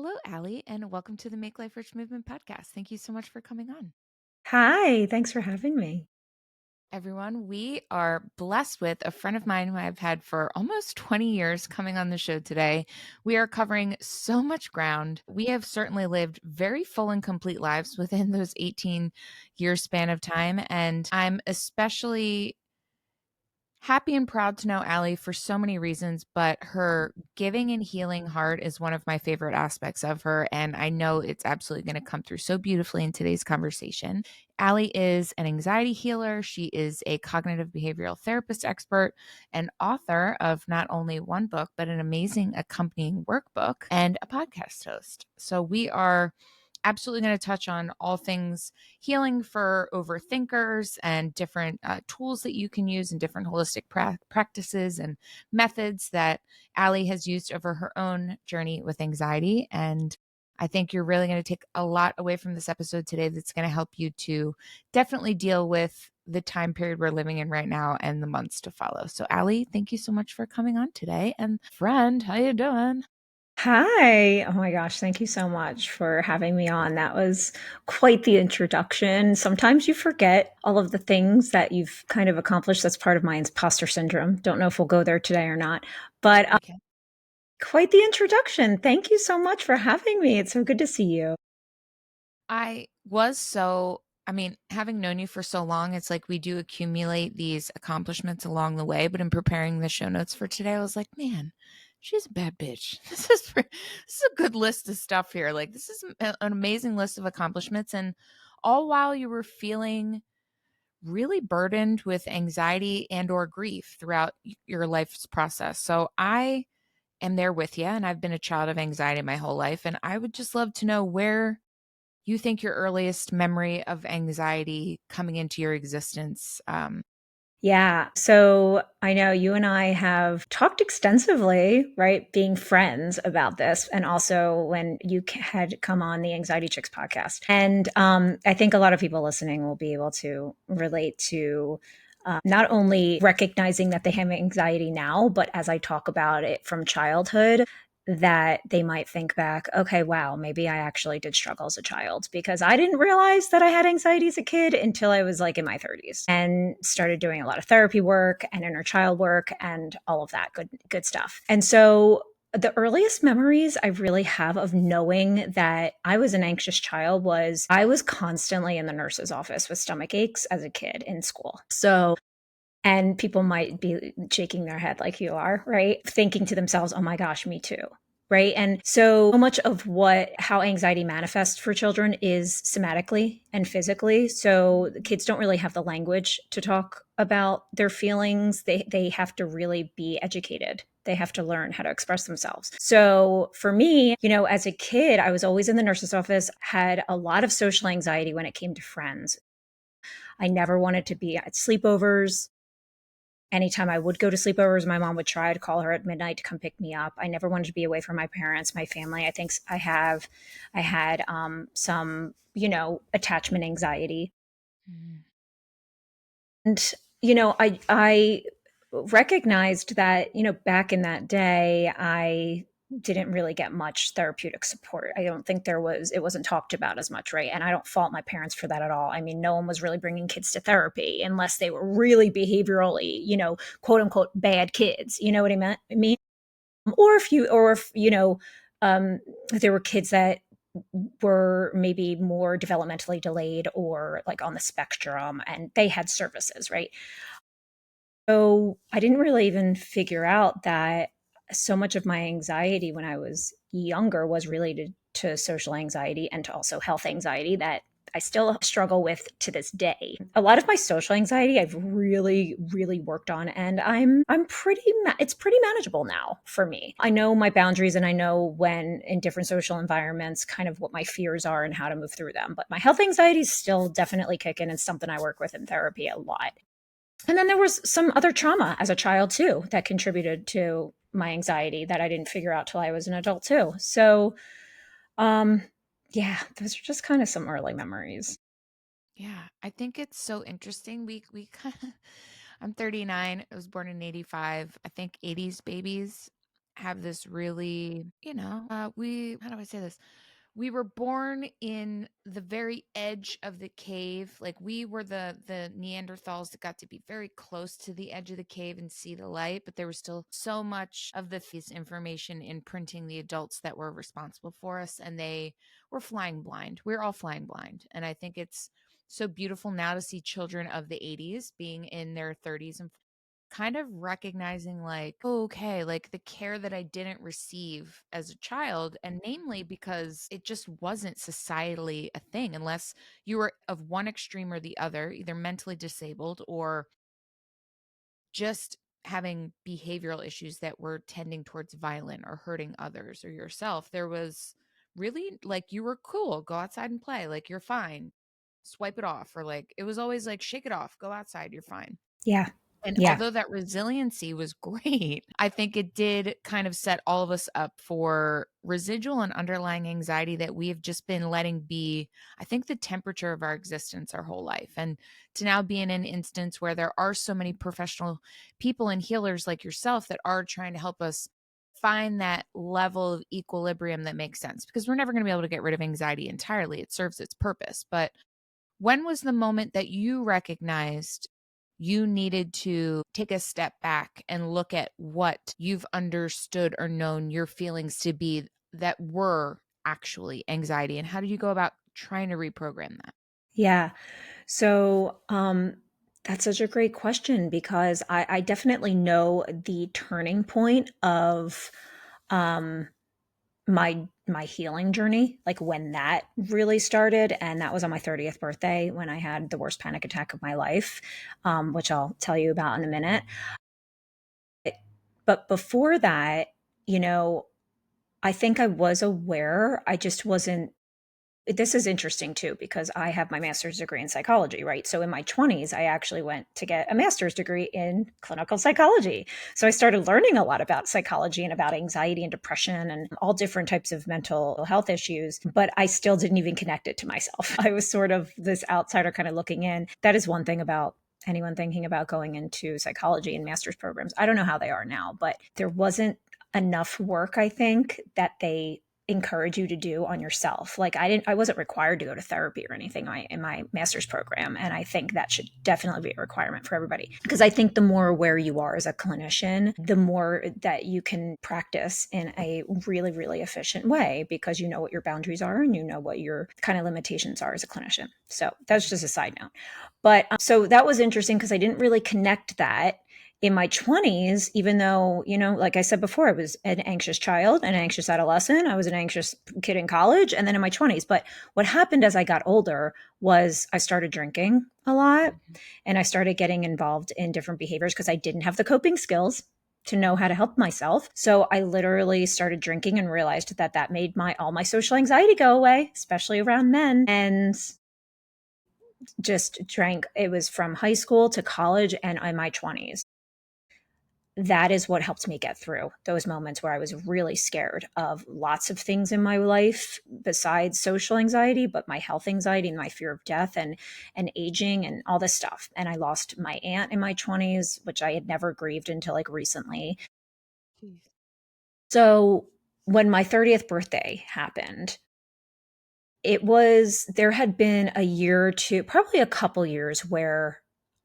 Hello, Allie, and welcome to the Make Life Rich Movement podcast. Thank you so much for coming on. Hi, thanks for having me. Everyone, we are blessed with a friend of mine who I've had for almost 20 years coming on the show today. We are covering so much ground. We have certainly lived very full and complete lives within those 18-year span of time. And I'm especially happy and proud to know Allie for so many reasons, but her giving and healing heart is one of my favorite aspects of her. And I know it's absolutely going to come through so beautifully in today's conversation. Allie is an anxiety healer. She is a cognitive behavioral therapist expert and author of not only one book, but an amazing accompanying workbook and a podcast host. So we are absolutely going to touch on all things healing for overthinkers and different tools that you can use and different holistic practices and methods that Allie has used over her own journey with anxiety. And I think you're really going to take a lot away from this episode today that's going to help you to definitely deal with the time period we're living in right now and the months to follow. So Allie, thank you so much for coming on today. And friend, how you doing? Hi. Oh my gosh, thank you so much for having me on. That was quite the introduction. Sometimes you forget all of the things that you've kind of accomplished. That's part of my imposter syndrome. Don't know if we'll go there today or not, but We can. quite the introduction. Thank you so much for having me. It's so good to see you. I mean, having known you for so long, it's like we do accumulate these accomplishments along the way. But in preparing the show notes for today, I was like, man, she's a bad bitch. This is a good list of stuff here. Like, this is an amazing list of accomplishments. And all while you were feeling really burdened with anxiety and or grief throughout your life's process. So I am there with you. And I've been a child of anxiety my whole life. And I would just love to know where you think your earliest memory of anxiety coming into your existence. Yeah. So I know you and I have talked extensively, right, being friends about this. And also when you had come on the Anxiety Chicks podcast. And I think a lot of people listening will be able to relate to not only recognizing that they have anxiety now, but as I talk about it from childhood, that they might think back, okay, wow, maybe I actually did struggle as a child because I didn't realize that I had anxiety as a kid until I was like in my 30s and started doing a lot of therapy work and inner child work and all of that good stuff. And so the earliest memories I really have of knowing that I was an anxious child was I was constantly in the nurse's office with stomach aches as a kid in school. So and people might be shaking their head like you are, right? Thinking to themselves, oh my gosh, me too. Right. And so much of how anxiety manifests for children is somatically and physically. So the kids don't really have the language to talk about their feelings. They have to really be educated. They have to learn how to express themselves. So for me, as a kid, I was always in the nurse's office, had a lot of social anxiety when it came to friends. I never wanted to be at sleepovers. Anytime I would go to sleepovers, my mom would try to call her at midnight to come pick me up. I never wanted to be away from my parents, my family. I think I had some, attachment anxiety. Mm. And, I recognized that, back in that day, I didn't really get much therapeutic support. I don't think it wasn't talked about as much, right? And I don't fault my parents for that at all. I mean, no one was really bringing kids to therapy unless they were really behaviorally, quote unquote, bad kids. You know what I mean? Or if, there were kids that were maybe more developmentally delayed or like on the spectrum and they had services, right? So I didn't really even figure out that so much of my anxiety when I was younger was related to social anxiety and to also health anxiety that I still struggle with to this day. A lot of my social anxiety I've really really worked on and I'm it's pretty manageable now for me. I know my boundaries and I know when in different social environments kind of what my fears are and how to move through them. But my health anxiety is still definitely kicking and something I work with in therapy a lot. And then there was some other trauma as a child too that contributed to my anxiety that I didn't figure out till I was an adult too. So, um, yeah, those are just kind of some early memories. Yeah, I think it's so interesting. We kind of, I'm 39. I was born in 85. I think 80s babies have this really, how do I say this? We were born in the very edge of the cave. Like we were the Neanderthals that got to be very close to the edge of the cave and see the light, but there was still so much of this information imprinting the adults that were responsible for us, and they were flying blind. We're all flying blind. And I think it's so beautiful now to see children of the 80s being in their 30s and kind of recognizing like, "Oh, okay, like the care that I didn't receive as a child, and namely because it just wasn't societally a thing unless you were of one extreme or the other, either mentally disabled or just having behavioral issues that were tending towards violent or hurting others or yourself. There was really like you were cool, go outside and play, like you're fine. Swipe it off, or like it was always like shake it off, go outside, you're fine. Yeah. And Yeah. although that resiliency was great, I think it did kind of set all of us up for residual and underlying anxiety that we have just been letting be, I think, the temperature of our existence our whole life. And to now be in an instance where there are so many professional people and healers like yourself that are trying to help us find that level of equilibrium that makes sense, because we're never going to be able to get rid of anxiety entirely. It serves its purpose. But when was the moment that you recognized you needed to take a step back and look at what you've understood or known your feelings to be that were actually anxiety? And how did you go about trying to reprogram that? Yeah. So, that's such a great question because I definitely know the turning point of um, my healing journey, like when that really started, and that was on my 30th birthday when I had the worst panic attack of my life, which I'll tell you about in a minute. But before that, you know, I think I was aware. I just wasn't. This is interesting too because I have my master's degree in psychology, right? So in my 20s, I actually went to get a master's degree in clinical psychology. So I started learning a lot about psychology and about anxiety and depression and all different types of mental health issues, but I still didn't even connect it to myself. I was sort of this outsider kind of looking in. That is one thing about anyone thinking about going into psychology and master's programs. I don't know how they are now, but there wasn't enough work, I think, that they encourage you to do on yourself. Like I wasn't required to go to therapy or anything in my master's program. And I think that should definitely be a requirement for everybody. Because I think the more aware you are as a clinician, the more that you can practice in a really, really efficient way because you know what your boundaries are and you know what your kind of limitations are as a clinician. So that's just a side note. But so that was interesting because I didn't really connect that in my 20s, even though, like I said before, I was an anxious child, an anxious adolescent, I was an anxious kid in college, and then in my 20s. But what happened as I got older was I started drinking a lot Mhm. and I started getting involved in different behaviors because I didn't have the coping skills to know how to help myself. So I literally started drinking and realized that that made all my social anxiety go away, especially around men. And just drank. It was from high school to college and in my 20s. That is what helped me get through those moments where I was really scared of lots of things in my life besides social anxiety, but my health anxiety and my fear of death and aging and all this stuff. And I lost my aunt in my 20s, which I had never grieved until like recently. Jeez. So when my 30th birthday happened, there had been a year or two, probably a couple years where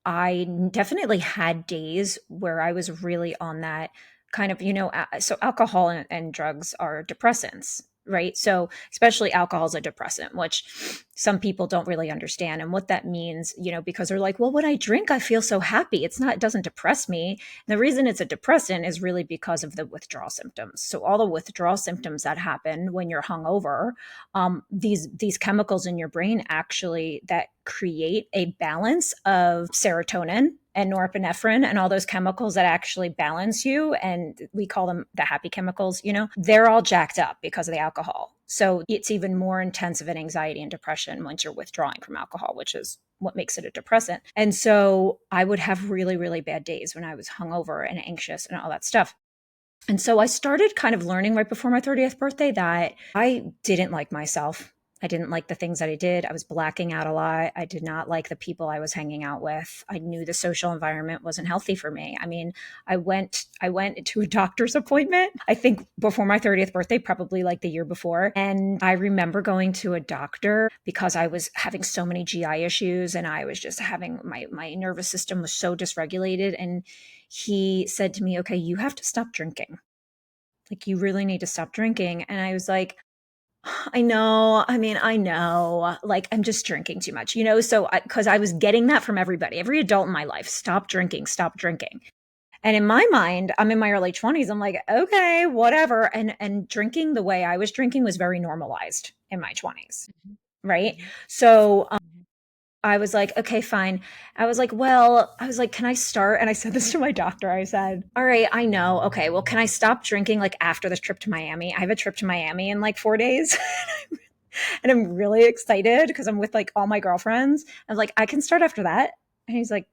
I definitely had days where I was really on that kind of, so alcohol and drugs are depressants, right? So especially alcohol is a depressant, which some people don't really understand. And what that means, because they're like, well, when I drink, I feel so happy. It doesn't depress me. And the reason it's a depressant is really because of the withdrawal symptoms. So all the withdrawal symptoms that happen when you're hungover, these chemicals in your brain actually that create a balance of serotonin and norepinephrine and all those chemicals that actually balance you, and we call them the happy chemicals, they're all jacked up because of the alcohol. So it's even more intense of an anxiety and depression once you're withdrawing from alcohol, which is what makes it a depressant. And so I would have really, really bad days when I was hungover and anxious and all that stuff. And so I started kind of learning right before my 30th birthday that I didn't like myself. I didn't like the things that I did. I was blacking out a lot. I did not like the people I was hanging out with. I knew the social environment wasn't healthy for me. I mean, I went to a doctor's appointment, I think before my 30th birthday, probably like the year before. And I remember going to a doctor because I was having so many GI issues and I was just having my nervous system was so dysregulated. And he said to me, "Okay, you have to stop drinking. Like, you really need to stop drinking." And I was like, I know. I mean, I know. Like, I'm just drinking too much, you know? So, because I was getting that from everybody, every adult in my life, stop drinking, stop drinking. And in my mind, I'm in my early 20s. I'm like, okay, whatever. And drinking the way I was drinking was very normalized in my 20s, Mhm. right? Mhm. So, Mhm. I was like, okay, fine. I was like, well, I was like, can I start? And I said this to my doctor. I said, all right, I know. Okay, well, can I stop drinking like after this trip to Miami? I have a trip to Miami in like 4 days. And I'm really excited because I'm with like all my girlfriends. I was like, I can start after that. And he's like,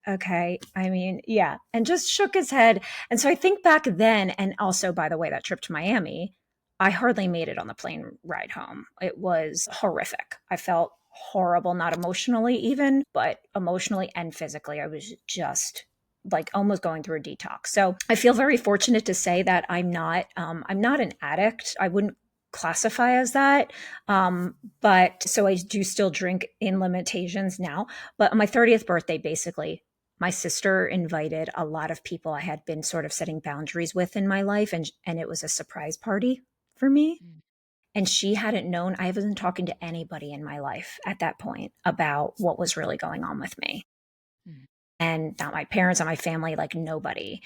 okay. I mean, yeah. And just shook his head. And so I think back then, and also, by the way, that trip to Miami, I hardly made it on the plane ride home. It was horrific. I felt horrible, not emotionally even, but emotionally and physically. I was just like almost going through a detox. So I feel very fortunate to say that I'm not an addict. I wouldn't classify as that. But so I do still drink in limitations now. But on my 30th birthday, basically, my sister invited a lot of people I had been sort of setting boundaries with in my life, and it was a surprise party for me. Mhm. And she hadn't known. I wasn't talking to anybody in my life at that point about what was really going on with me, Mhm. and not my parents, not my family, like nobody.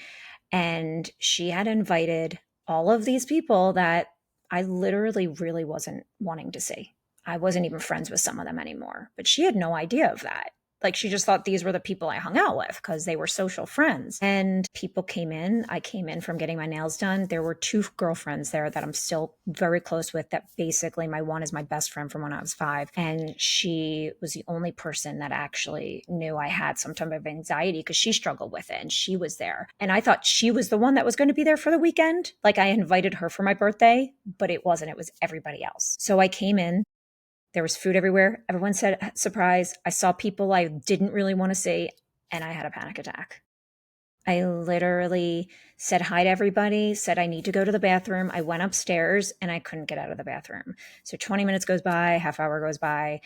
And she had invited all of these people that I literally really wasn't wanting to see. I wasn't even friends with some of them anymore, but she had no idea of that. Like, she just thought these were the people I hung out with because they were social friends. And people came in. I came in from getting my nails done. There were two girlfriends there that I'm still very close with, that basically my one is my best friend from when I was 5. And she was the only person that actually knew I had some type of anxiety because she struggled with it and she was there. And I thought she was the one that was going to be there for the weekend. Like, I invited her for my birthday, but it wasn't. It was everybody else. So I came in. There was food everywhere. Everyone said surprise. I saw people I didn't really want to see, and I had a panic attack. I literally said hi to everybody, said I need to go to the bathroom. I went upstairs and I couldn't get out of the bathroom. So 20 minutes goes by, half hour goes by.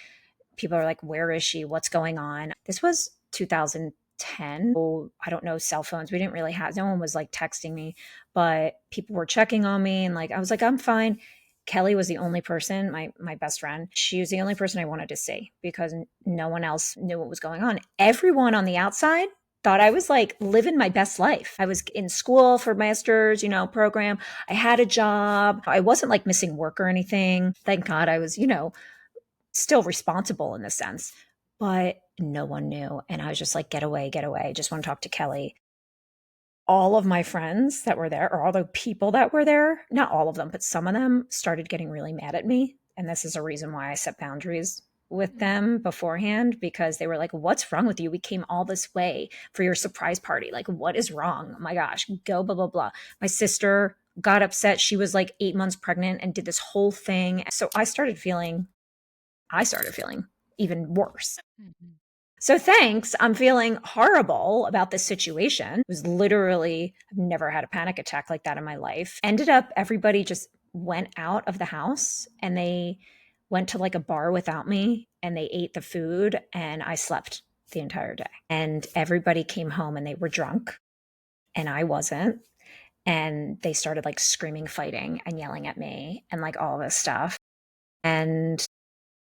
People are like, where is she? What's going on? This was 2010. Oh, I don't know, cell phones. We didn't really have, no one was like texting me, but people were checking on me. And like, I was like, I'm fine. Kelly was the only person, my best friend. She was the only person I wanted to see because no one else knew what was going on. Everyone on the outside thought I was like living my best life. I was in school for master's, program. I had a job. I wasn't like missing work or anything. Thank God I was, still responsible in the sense, but no one knew. And I was just like, get away, get away. I just want to talk to Kelly. All of my friends that were there, or all the people that were there, not all of them, but some of them started getting really mad at me. And this is a reason why I set boundaries with Mhm. them beforehand, because they were like, what's wrong with you? We came all this way for your surprise party. Like, what is wrong? Oh my gosh, go, blah, blah, blah. My sister got upset. She was like 8 months pregnant and did this whole thing. So I started feeling even worse. Mhm. So thanks. I'm feeling horrible about this situation. It was literally, I've never had a panic attack like that in my life. Ended up, everybody just went out of the house and they went to like a bar without me and they ate the food and I slept the entire day. And everybody came home and they were drunk and I wasn't. And they started like screaming, fighting, and yelling at me and like all this stuff. And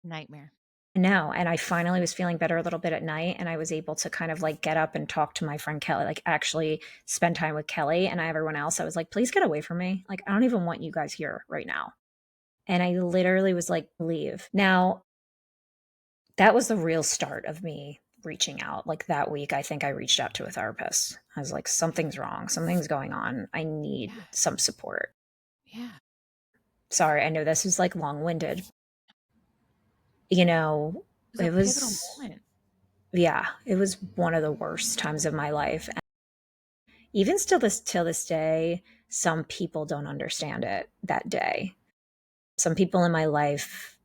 Nightmare. no, and I finally was feeling better a little bit at night, and I was able to kind of like get up and talk to my friend Kelly, like actually spend time with Kelly and everyone else. I was like, please get away from me. Like, I don't even want you guys here right now. And I literally was like, leave. Now, that was the real start of me reaching out. Like, that week, I think I reached out to a therapist. I was like, something's wrong. Something's going on. I need Yeah. some support. Yeah. Sorry, I know this is like long winded. You know, It was a it pivotal was, moment. yeah, it was one of the worst times of my life. Even still this till this day, some people don't understand it that day. Some people in my life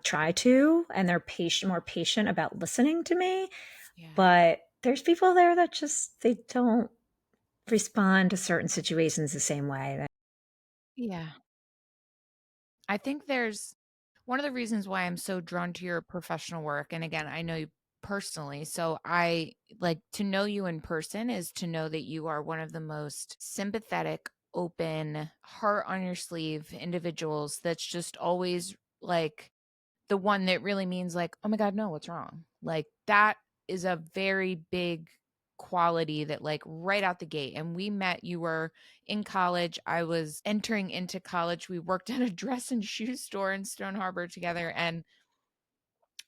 try to, and they're more patient about listening to me. Yeah. But there's people there that just they don't respond to certain situations the same way. Yeah. I think there's one of the reasons why I'm so drawn to your professional work. And again, I know you personally. So I like to know you in person is to know that you are one of the most sympathetic, open, heart on your sleeve individuals that's just always like the one that really means like, "Oh my god, no, what's wrong?" Like, that is a very big quality that, like, right out the gate and we met you were in college, I was entering into college, we worked at a dress and shoe store in Stone Harbor together, and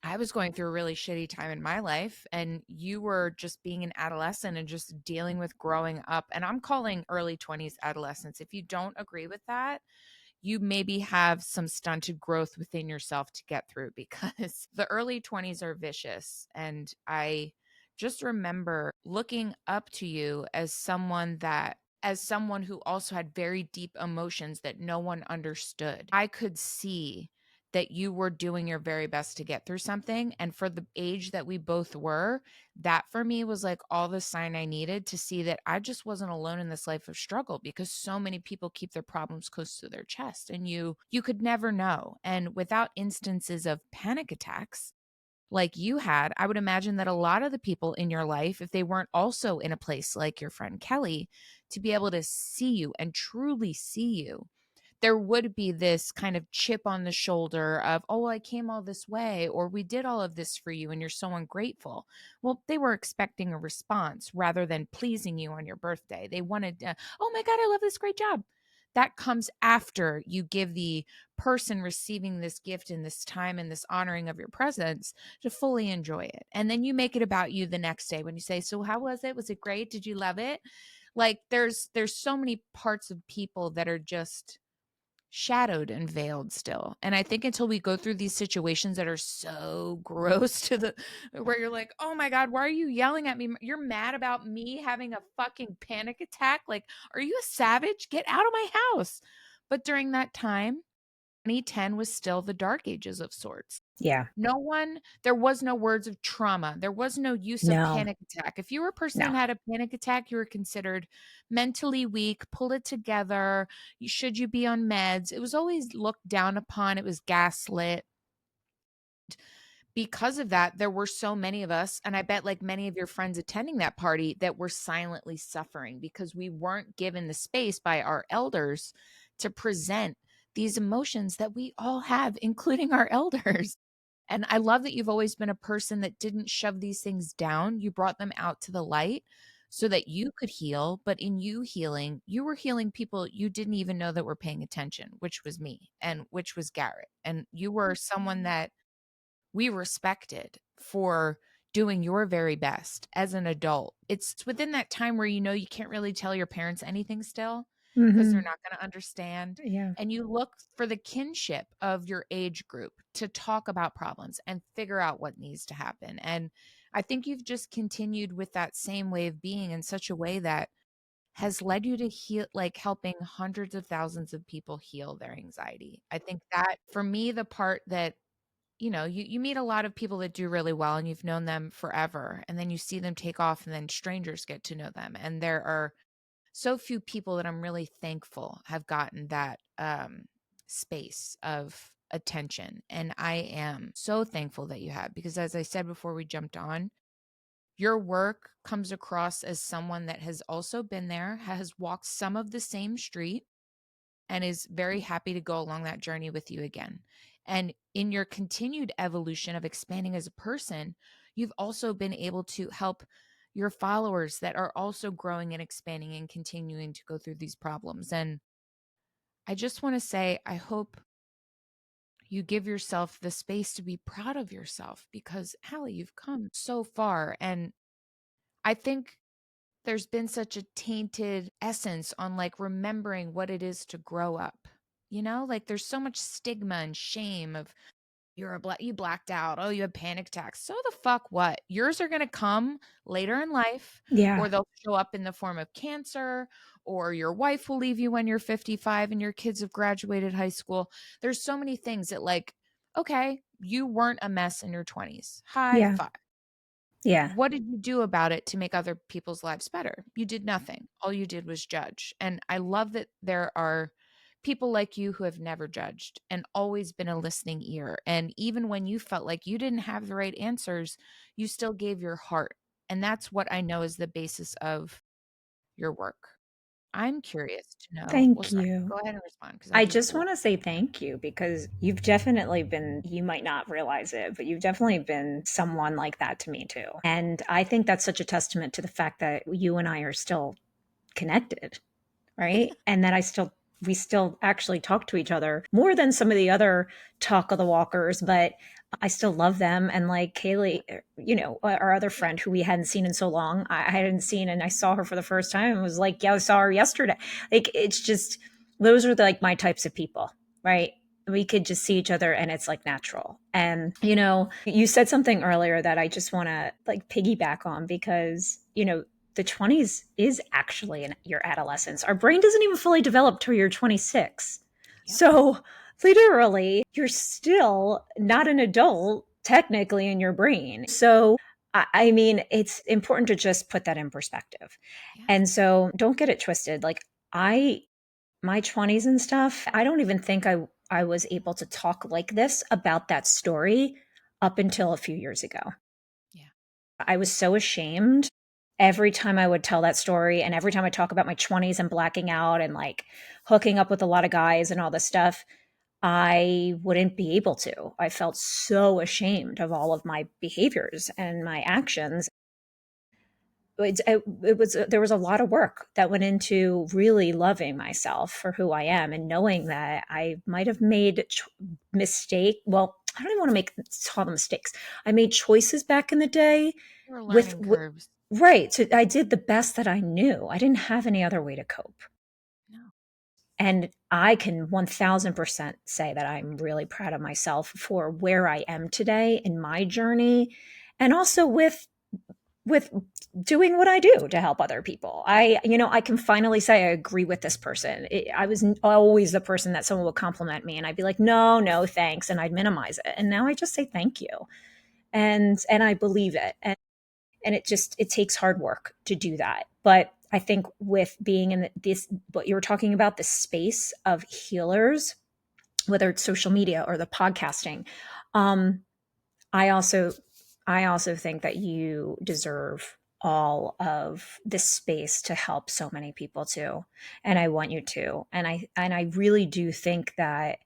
I was going through a really shitty time in my life, and you were just being an adolescent and just dealing with growing up, and I'm calling early 20s adolescence. If you don't agree with that, you maybe have some stunted growth within yourself to get through because the early 20s are vicious. And I just remember looking up to you as someone who also had very deep emotions that no one understood. I could see that you were doing your very best to get through something. And for the age that we both were, that for me was like all the sign I needed to see that I just wasn't alone in this life of struggle because so many people keep their problems close to their chest and you could never know. And without instances of panic attacks like you had, I would imagine that a lot of the people in your life, if they weren't also in a place like your friend Kelly, to be able to see you and truly see you, there would be this kind of chip on the shoulder of, oh, well, I came all this way, or we did all of this for you, and you're so ungrateful. Well, they were expecting a response rather than pleasing you on your birthday. They wanted, oh my God, I love this great job. That comes after you give the person receiving this gift and this time and this honoring of your presence to fully enjoy it. And then you make it about you the next day when you say, so how was it? Was it great? Did you love it? Like there's so many parts of people that are just shadowed and veiled still. And I think until we go through these situations that are so gross to the where you're like, "Oh my god, why are you yelling at me? You're mad about me having a fucking panic attack? Like, are you a savage? Get out of my house." But during that time, 2010 was still the dark ages of sorts. Yeah. There was no words of trauma. There was no use of No. panic attack. If you were a person No. that had a panic attack, you were considered mentally weak, pull it together. Should you be on meds? It was always looked down upon. It was gaslit. Because of that, there were so many of us, and I bet like many of your friends attending that party that were silently suffering because we weren't given the space by our elders to present these emotions that we all have, including our elders. And I love that you've always been a person that didn't shove these things down. You brought them out to the light so that you could heal. But in you healing, you were healing people you didn't even know that were paying attention, which was me and which was Garrett. And you were someone that we respected for doing your very best as an adult. It's within that time where you know you can't really tell your parents anything still because they're Mhm. not going to understand. Yeah. And you look for the kinship of your age group to talk about problems and figure out what needs to happen. And I think you've just continued with that same way of being in such a way that has led you to heal, like helping hundreds of thousands of people heal their anxiety. I think that for me, the part that you meet a lot of people that do really well and you've known them forever and then you see them take off and then strangers get to know them and there are so few people that I'm really thankful have gotten that space of attention, and I am so thankful that you have because as I said before we jumped on, your work comes across as someone that has also been there, has walked some of the same street and is very happy to go along that journey with you again. And in your continued evolution of expanding as a person, you've also been able to help your followers that are also growing and expanding and continuing to go through these problems. And I just want to say, I hope you give yourself the space to be proud of yourself because, Hallie, you've come so far. And I think there's been such a tainted essence on like remembering what it is to grow up. Like there's so much stigma and shame of you blacked out. Oh, you had panic attacks. So the fuck what? Yours are going to come later in life or Yeah. they'll show up in the form of cancer or your wife will leave you when you're 55 and your kids have graduated high school. There's so many things that like Okay, you weren't a mess in your 20s. High Yeah. five. Yeah. What did you do about it to make other people's lives better? You did nothing. All you did was judge. And I love that there are people like you who have never judged and always been a listening ear. And even when you felt like you didn't have the right answers, you still gave your heart. And that's what I know is the basis of your work. I'm curious to know. Well, Thank sorry, you. go ahead and respond because I I think just want to say thank you because you've definitely been, you might not realize it, but you've definitely been someone like that to me too. And I think that's such a testament to the fact that you and I are still connected, right? And that we still actually talk to each other more than some of the other talk of the walkers, but I still love them. And like Kaylee, our other yeah, friend who we hadn't seen in so long, I hadn't seen, and I saw her for the first time and was like, yeah, I saw her yesterday. Like, it's just, those are like my types of people, right? We could just see each other and it's like natural. And, you said something earlier that I just want to like piggyback on because, the 20s is actually in your adolescence. Our brain doesn't even fully develop till you're 26. yep, So, literally, you're still not an adult technically in your brain. So, I mean, it's important to just put that in perspective. yeah, And so, don't get it twisted. Like, I, my 20s and stuff, I don't even think I was able to talk like this about that story up until a few years ago. yeah. I was so ashamed every time I would tell that story and every time I talk about my 20s and blacking out and like hooking up with a lot of guys and all this stuff, I wouldn't be able to. I felt so ashamed of all of my behaviors and my actions. It was there was a lot of work that went into really loving myself for who I am and knowing that I might have made mistake. Well, I don't even want to call them mistakes. I made choices back in the day There were with, learning curves. right. So I did the best that I knew. I didn't have any other way to cope. No. And I can 1000% say that I'm really proud of myself for where I am today in my journey and also with doing what I do to help other people. I can finally say I agree with this person. I was always the person that someone would compliment me and I'd be like, "No, no, thanks," and I'd minimize it. And now I just say thank you. And I believe it. And it takes hard work to do that. But I think with being in this, what you were talking about, the space of healers, whether it's social media or the podcasting, um, I also I also think that you deserve all of this space to help so many people too, and I want you to. And I really do think that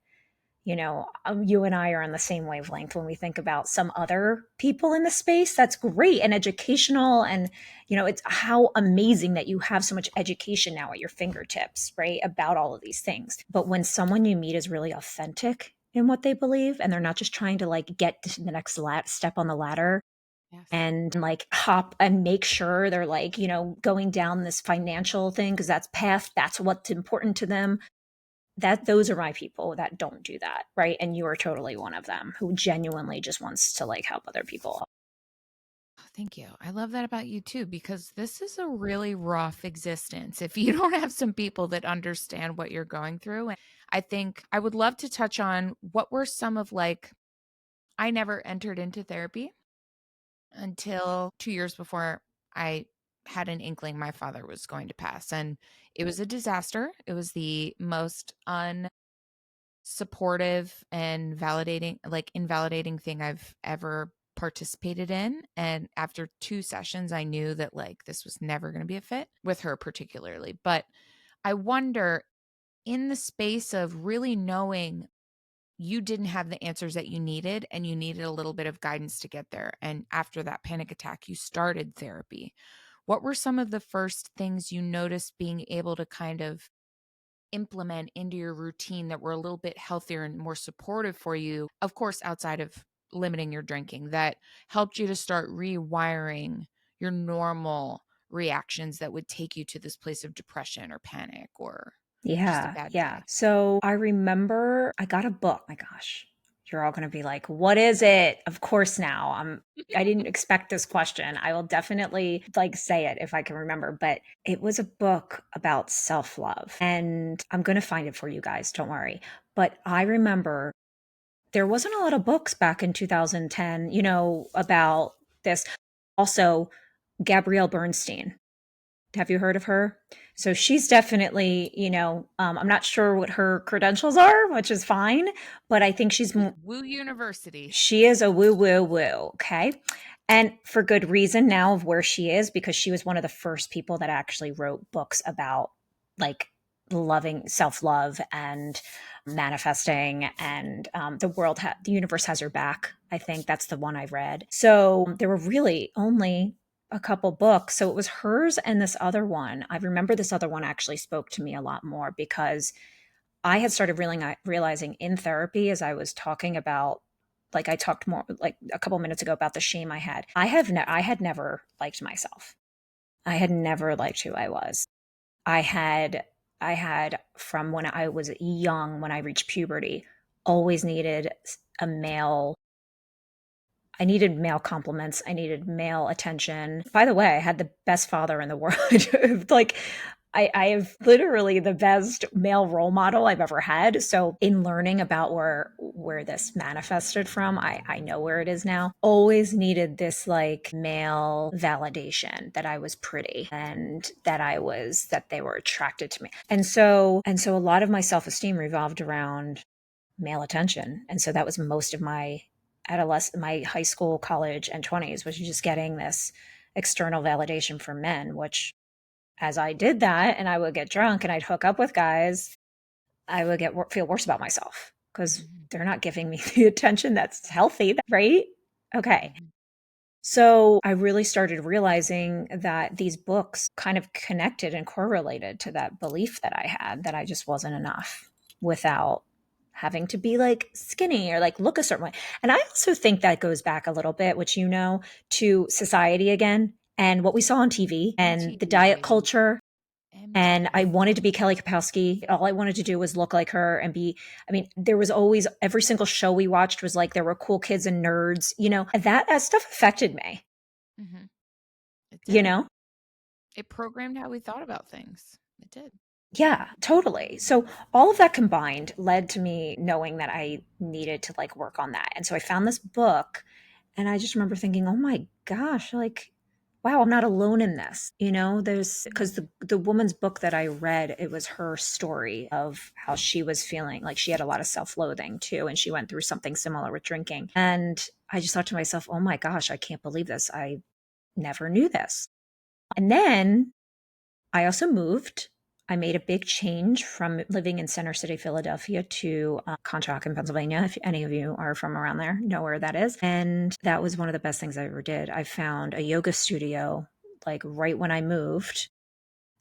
you and I are on the same wavelength when we think about some other people in the space. That's great and educational. And, it's how amazing that you have so much education now at your fingertips, right? About all of these things. But when someone you meet is really authentic in what they believe and they're not just trying to like get to the next step on the ladder Yes. and like hop and make sure they're like, going down this financial thing because that's what's important to them, that those are my people that don't do that, right? And you are totally one of them who genuinely just wants to like help other people. Oh, thank you. I love that about you too, because this is a really rough existence if you don't have some people that understand what you're going through. And I think I would love to touch on what were some of like, I never entered into therapy until 2 years before I had an inkling my father was going to pass. And it was a disaster. It was the most supportive and invalidating thing I've ever participated in. And after 2 sessions, I knew that like this was never going to be a fit with her, particularly. But I wonder, in the space of really knowing you didn't have the answers that you needed and you needed a little bit of guidance to get there. And after that panic attack, you started therapy. What were some of the first things you noticed being able to kind of implement into your routine that were a little bit healthier and more supportive for you? Of course, outside of limiting your drinking, that helped you to start rewiring your normal reactions that would take you to this place of depression or panic or just a Yeah, bad yeah. day. So I remember I got a book. My gosh, you're all going to be like, "What is it?" Of course, now I didn't expect this question. I will definitely like say it if I can remember, but it was a book about self-love. And I'm going to find it for you guys, don't worry. But I remember there wasn't a lot of books back in 2010, about this. Also, Gabrielle Bernstein. Have you heard of her? So she's definitely, I'm not sure what her credentials are, which is fine, but I think Woo University. she is a woo woo woo. Okay. And for good reason now of where she is, because she was one of the first people that actually wrote books about like loving self love and manifesting, and the universe has her back. I think that's the one I read. So there were really only a couple books. So it was hers and this other one. I remember this other one actually spoke to me a lot more because I had started realizing in therapy as I was talking about, like I talked more like a couple minutes ago about the shame I had. I had never liked myself. I had never liked who I was. I had I had from when I was young, when I reached puberty, always needed a male I needed male compliments. I needed male attention. By the way, I had the best father in the world. Like, I have literally the best male role model I've ever had. So, in learning about where this manifested from, I know where it is now. Always needed this like male validation that I was pretty and that they were attracted to me. And so a lot of my self-esteem revolved around male attention. And so that was most of my my high school, college, and 20s was just getting this external validation from men, which as I did that and I would get drunk and I'd hook up with guys, I would feel worse about myself because Mhm, they're not giving me the attention that's healthy, right? Okay. mhm, So I really started realizing that these books kind of connected and correlated to that belief that I had that I just wasn't enough without having to be like skinny or like look a certain way. And I also think that goes back a little bit, which to society again and what we saw on TV and the MTV, diet baby. culture. And I MTV. wanted to be Kelly Kapowski. All I wanted to do was look like her and there was always every single show we watched was like there were cool kids and nerds, and that stuff affected me, Mhm. It you did. know? It programmed how we thought about things. It did. Yeah, totally. So all of that combined led to me knowing that I needed to like work on that. And so I found this book and I just remember thinking, "Oh my gosh, like wow, I'm not alone in this." There's because Mhm, the woman's book that I read, it was her story of how she was feeling. Like she had a lot of self-loathing too and she went through something similar with drinking. And I just thought to myself, "Oh my gosh, I can't believe this. I never knew this." And then I also moved. I made a big change from living in Center City, Philadelphia to Conshohocken, Pennsylvania. If any of you are from around there, know where that is. And that was one of the best things I ever did. I found a yoga studio like right when I moved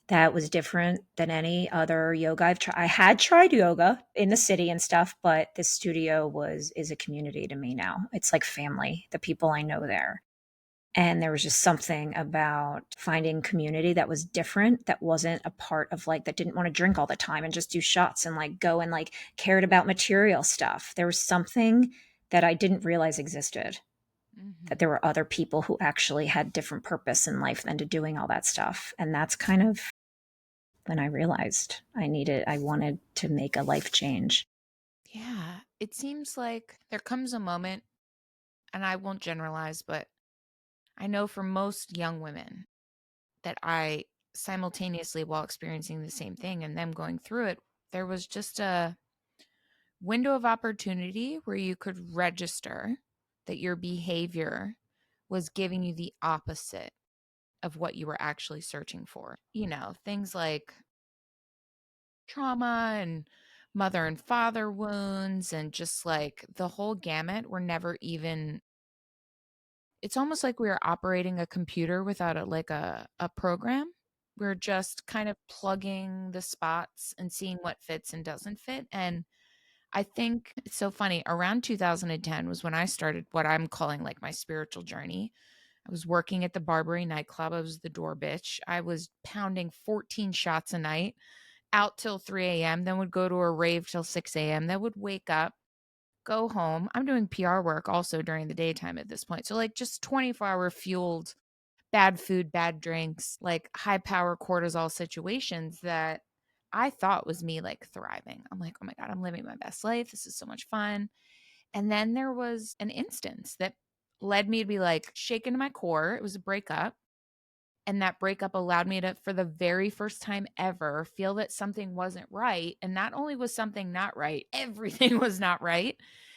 that was different than any other yoga I've tried. I had tried yoga in the city and stuff, but this studio is a community to me now. It's like family, the people I know there. And there was just something about finding community that was different, that wasn't a part of like, that didn't want to drink all the time and just do shots and like go and like cared about material stuff. There was something that I didn't realize existed, that mhm. there were other people who actually had different purpose in life than to doing all that stuff. And that's kind of when I realized I wanted to make a life change. Yeah. It seems like there comes a moment, and I won't generalize, but I know for most young women that I simultaneously, while experiencing the same thing and them going through it, there was just a window of opportunity where you could register that your behavior was giving you the opposite of what you were actually searching for. Things like trauma and mother and father wounds and just like the whole gamut were never even, it's almost like we were operating a computer without a program. We're just kind of plugging the spots and seeing what fits and doesn't fit. And I think it's so funny. Around 2010 was when I started what I'm calling like my spiritual journey. I was working at the Barbary nightclub. I was the door bitch. I was pounding 14 shots a night, out till 3 a.m., then would go to a rave till 6 a.m., then would wake up, go home. I'm doing PR work also during the daytime at this point. So, like, just 24-hour fueled bad food, bad drinks, like high power cortisol situations that I thought was me like thriving. I'm like, oh my God, I'm living my best life. This is so much fun. And then there was an instance that led me to be like shaken to my core. It was a breakup. And that breakup allowed me to, for the very first time ever, feel that something wasn't right. And not only was something not right, everything was not right.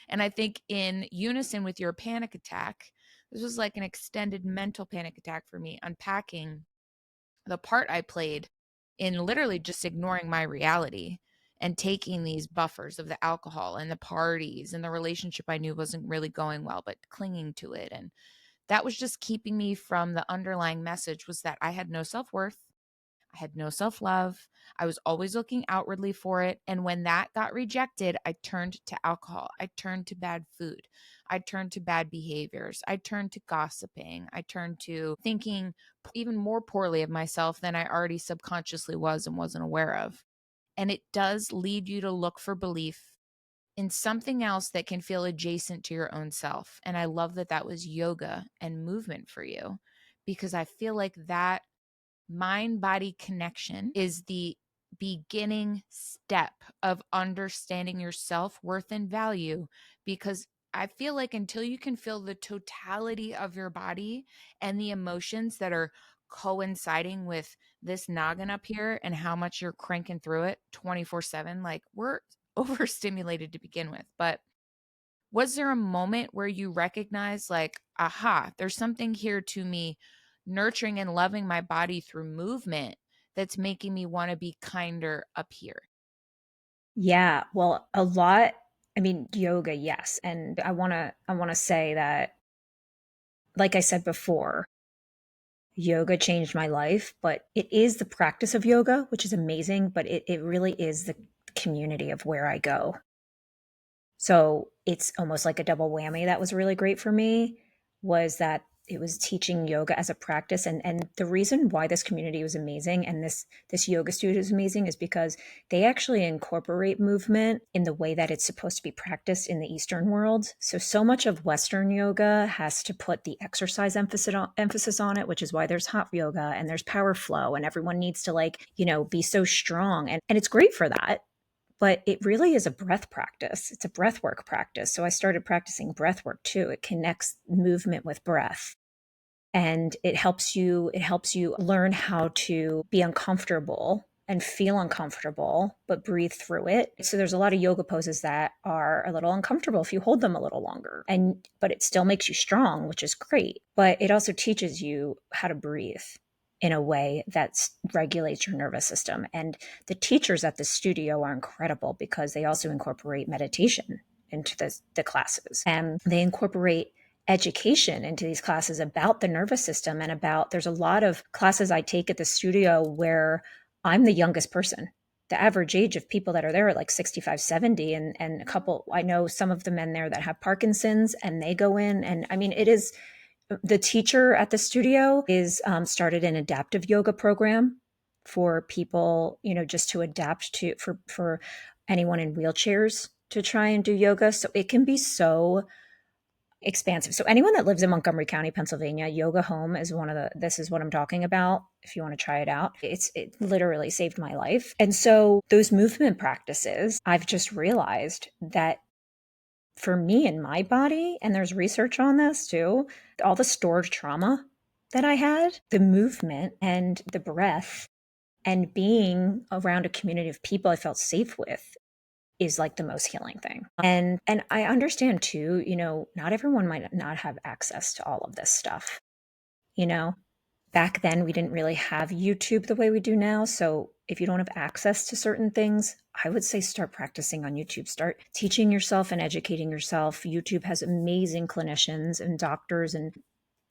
And I think in unison with your panic attack, this was like an extended mental panic attack for me, unpacking the part I played in literally just ignoring my reality and taking these buffers of the alcohol and the parties and the relationship I knew wasn't really going well, but clinging to it. And that was just keeping me from the underlying message was that I had no self-worth. I had no self-love. I was always looking outwardly for it. And when that got rejected, I turned to alcohol. I turned to bad food. I turned to bad behaviors. I turned to gossiping. I turned to thinking even more poorly of myself than I already subconsciously was and wasn't aware of. And it does lead you to look for belief in something else that can feel adjacent to your own self. And I love that that was yoga and movement for you, because I feel like that mind body connection is the beginning step of understanding your self worth and value. Because I feel like until you can feel the totality of your body and the emotions that are coinciding with this noggin up here and how much you're cranking through it 24/7, like we're overstimulated to begin with. But was there a moment where you recognized, like, aha, there's something here to me nurturing and loving my body through movement that's making me want to be kinder up here? Yeah, well, a lot. I mean, yoga, yes. And I want to say that, like I said before, yoga changed my life, but it is the practice of yoga, which is amazing, but it really is the community of where I go. So it's almost like a double whammy that was really great for me, was that it was teaching yoga as a practice. And the reason why this community was amazing and this yoga studio is amazing is because they actually incorporate movement in the way that it's supposed to be practiced in the Eastern world. So much of Western yoga has to put the exercise emphasis on it, which is why there's hot yoga and there's power flow and everyone needs to, like, be so strong. And it's great for that, but it really is a breath practice. It's a breath work practice. So I started practicing breath work too. It connects movement with breath, and it helps you learn how to be uncomfortable and feel uncomfortable but breathe through it. So there's a lot of yoga poses that are a little uncomfortable if you hold them a little longer, and but it still makes you strong, which is great. But it also teaches you how to breathe in a way that regulates your nervous system. And the teachers at the studio are incredible because they also incorporate meditation into the classes, and they incorporate education into these classes about the nervous system. And about, there's a lot of classes I take at the studio where I'm the youngest person. The average age of people that are there are like 65, 70. And a couple, I know some of the men there that have Parkinson's, and they go in. And I mean, it is, the teacher at the studio is started an adaptive yoga program for people, just to adapt to, for anyone in wheelchairs to try and do yoga. So it can be so expansive. So anyone that lives in Montgomery County, Pennsylvania, Yoga Home is this is what I'm talking about. If you want to try it out, it literally saved my life. And so those movement practices, I've just realized that for me and my body, and there's research on this too, all the stored trauma that I had, the movement and the breath and being around a community of people I felt safe with is like the most healing thing. And I understand too, not everyone might not have access to all of this stuff. You know, Back then we didn't really have YouTube the way we do now. So if you don't have access to certain things, I would say start practicing on YouTube. Start teaching yourself and educating yourself. YouTube has amazing clinicians and doctors, and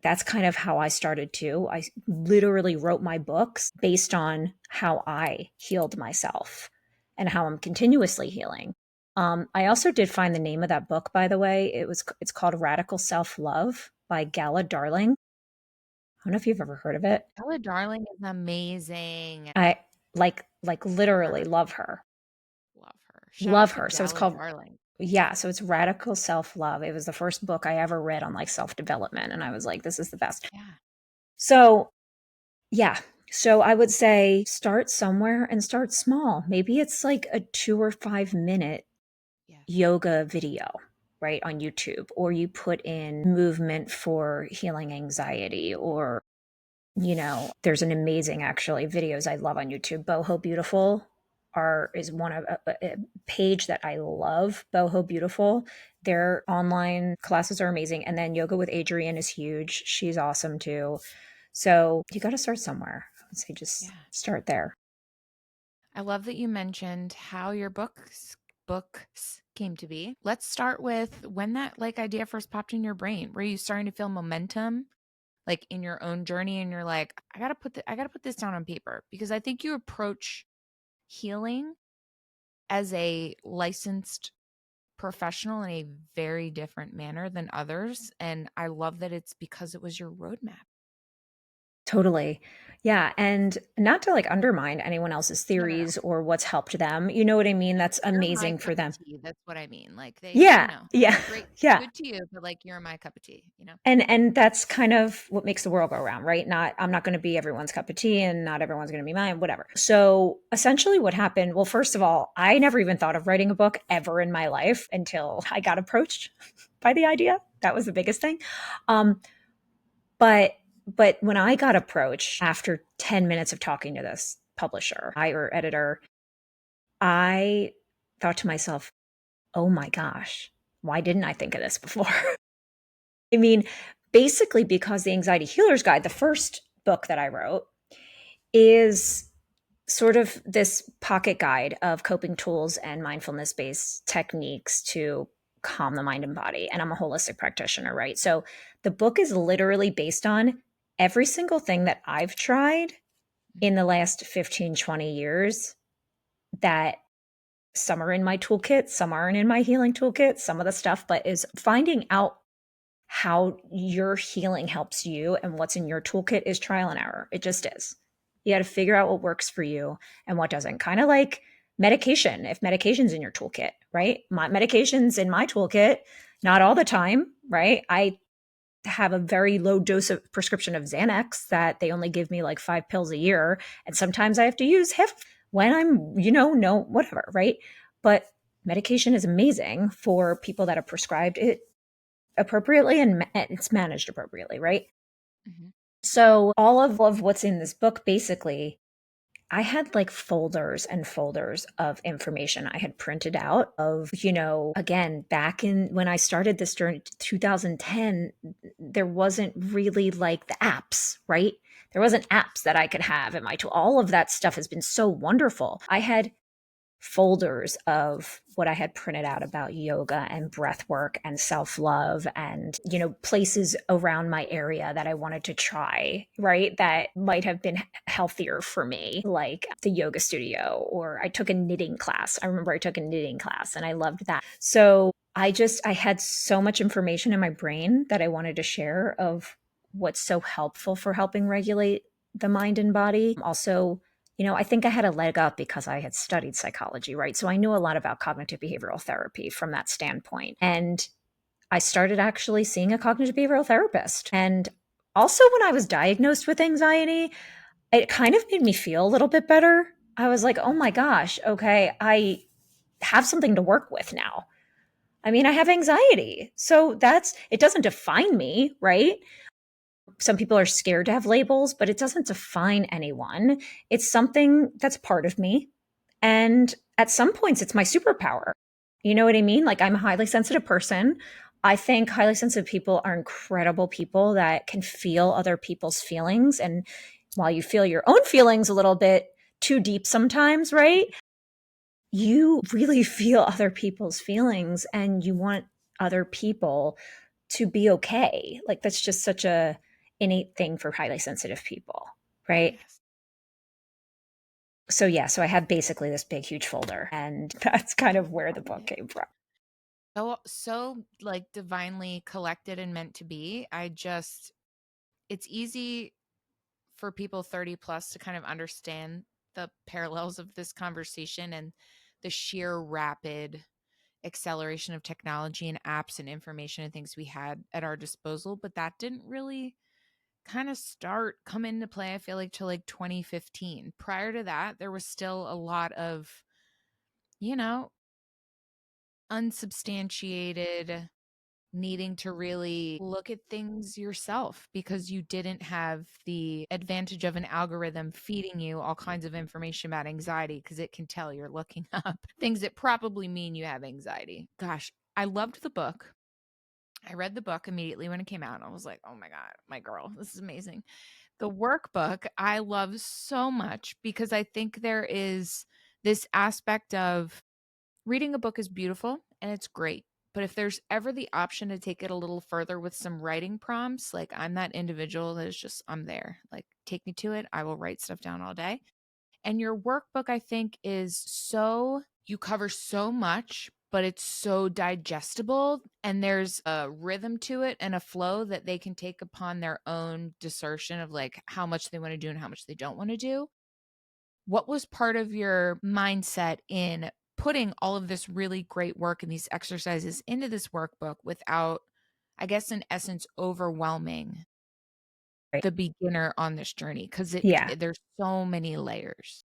that's kind of how I started too. I literally wrote my books based on how I healed myself and how I'm continuously healing. I also did find the name of that book, by the way. It's called Radical Self Love by Gala Darling. I don't know if you've ever heard of it. Ella Darling is amazing. I like Love literally her. love her. Love her. Shout out Love to her. So it's Gala called, Darling. yeah, so it's Radical Self Love. It was the first book I ever read on like self development, and I was like, this is the best. Yeah. So yeah. So I would say start somewhere and start small. Maybe it's like a 2 or 5 minute Yes. yoga video, right, on YouTube, or you put in movement for healing anxiety, or, there's an amazing actually videos I love on YouTube. Boho Beautiful are is one of a page that I love. Boho Beautiful. Their online classes are amazing. And then Yoga with Adrienne is huge. She's awesome too. So you got to start somewhere. I would say just Yeah. start there. I love that you mentioned how your books came to be. Let's start with when that like idea first popped in your brain. Were you starting to feel momentum like in your own journey and you're like, I got to put this down on paper because I think you approach healing as a licensed professional in a very different manner than others, and I love that it's because it was your roadmap. Totally. Yeah, and not to like undermine anyone else's No, no, no. theories or what's helped them. You know what I mean? That's You're my amazing for cup of them. tea. That's what I mean. Like they, Yeah. Yeah. great, Yeah. good to you, but like you're my cup of tea, you know? And that's kind of what makes the world go around, right? Not I'm not going to be everyone's cup of tea and not everyone's going to be mine, whatever. So essentially what happened, well, first of all, I never even thought of writing a book ever in my life until I got approached by the idea. That was the biggest thing. Um, but but when I got approached after 10 minutes of talking to this publisher, or editor, I thought to myself, "Oh my gosh, why didn't I think of this before?" I mean, basically because the Anxiety Healer's Guide, the first book that I wrote, is sort of this pocket guide of coping tools and mindfulness based techniques to calm the mind and body. And I'm a holistic practitioner, right? So the book is literally based on every single thing that I've tried in the last 15, 20 years that some are in my toolkit, some aren't in my healing toolkit, some of the stuff, but is finding out how your healing helps you and what's in your toolkit is trial and error. It just is. You got to figure out what works for you and what doesn't. Kind of like medication, if medication's in your toolkit, right? My medication's in my toolkit, not all the time, right? I have a very low dose of prescription of Xanax that they only give me like 5 pills a year. And sometimes I have to use half when I'm, no, whatever, right? But medication is amazing for people that are prescribed it appropriately and it's managed appropriately, right? Mm-hmm. So all of what's in this book, basically, I had like folders and folders of information I had printed out of, again, back in when I started this during 2010, there wasn't really like the apps, right? There wasn't apps that I could have in my tool. All of that stuff has been so wonderful. I had folders of what I had printed out about yoga and breath work and self love and, places around my area that I wanted to try, right? That might have been healthier for me, like the yoga studio, or I took a knitting class. I remember I took a knitting class and I loved that. So I had so much information in my brain that I wanted to share of what's so helpful for helping regulate the mind and body. Also, I think I had a leg up because I had studied psychology, right? So I knew a lot about cognitive behavioral therapy from that standpoint. And I started actually seeing a cognitive behavioral therapist. And also, when I was diagnosed with anxiety, it kind of made me feel a little bit better. I was like, oh my gosh, okay, I have something to work with now. I mean, I have anxiety. So it doesn't define me, right? Some people are scared to have labels, but it doesn't define anyone. It's something that's part of me. And at some points, it's my superpower. You know what I mean? Like, I'm a highly sensitive person. I think highly sensitive people are incredible people that can feel other people's feelings. And while you feel your own feelings a little bit too deep sometimes, right? You really feel other people's feelings and you want other people to be okay. Like that's just such a innate thing for highly sensitive people, right? Yes. So yeah, so I had basically this big huge folder and that's kind of where the book Love it. came from. So like divinely collected and meant to be. It's easy for people 30 plus to kind of understand the parallels of this conversation and the sheer rapid acceleration of technology and apps and information and things we had at our disposal, but that didn't really kind of come into play, I feel like, till like 2015. Prior to that, there was still a lot of, you know, unsubstantiated, needing to really look at things yourself because you didn't have the advantage of an algorithm feeding you all kinds of information about anxiety because it can tell you're looking up things that probably mean you have anxiety. Gosh, I loved the book. I read the book immediately when it came out. I was like, oh my God, my girl, this is amazing. The workbook I love so much because I think there is this aspect of reading a book is beautiful and it's great. But if there's ever the option to take it a little further with some writing prompts, like I'm that individual that is just, I'm there. Like, take me to it. I will write stuff down all day. And your workbook, I think, is so, you cover so much, but it's so digestible. And there's a rhythm to it and a flow that they can take upon their own discernment of like how much they want to do and how much they don't want to do. What was part of your mindset in putting all of this really great work and these exercises into this workbook without, I guess, in essence, overwhelming Right. the beginner on this journey? Because Yeah. there's so many layers.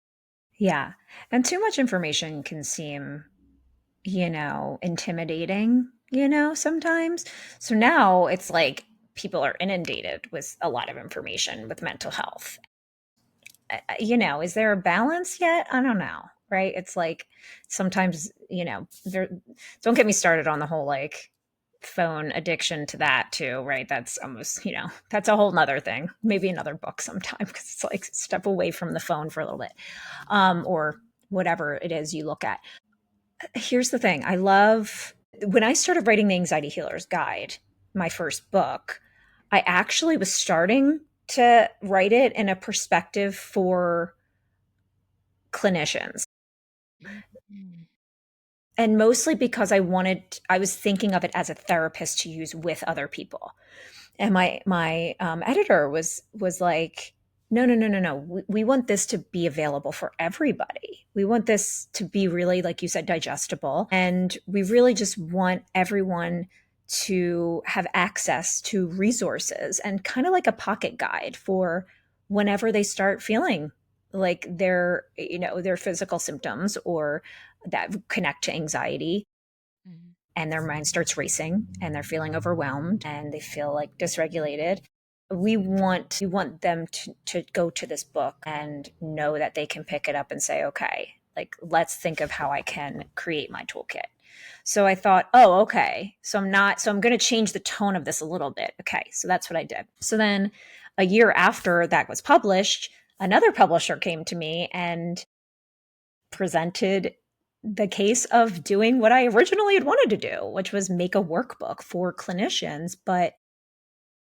Yeah. And too much information can seem, intimidating, sometimes. So now it's like people are inundated with a lot of information with mental health. Is there a balance yet? I don't know. Right. It's like sometimes, there, don't get me started on the whole like phone addiction to that too. Right. That's almost, that's a whole nother thing. Maybe another book sometime because it's like step away from the phone for a little bit, or whatever it is you look at. Here's the thing. I love when I started writing the Anxiety Healer's Guide, my first book, I actually was starting to write it in a perspective for clinicians. Mhm. And mostly because I was thinking of it as a therapist to use with other people. And my editor was like, no, no, no, no, no. We want this to be available for everybody. We want this to be really, like you said, digestible, and we really just want everyone to have access to resources and kind of like a pocket guide for whenever they start feeling like their physical symptoms or that connect to anxiety, Mhm. and their mind starts racing and they're feeling overwhelmed and they feel like dysregulated. We want them to go to this book and know that they can pick it up and say, okay, like let's think of how I can create my toolkit. So I thought, oh, okay. So I'm going to change the tone of this a little bit. Okay. So that's what I did. So then a year after that was published, another publisher came to me and presented the case of doing what I originally had wanted to do, which was make a workbook for clinicians, but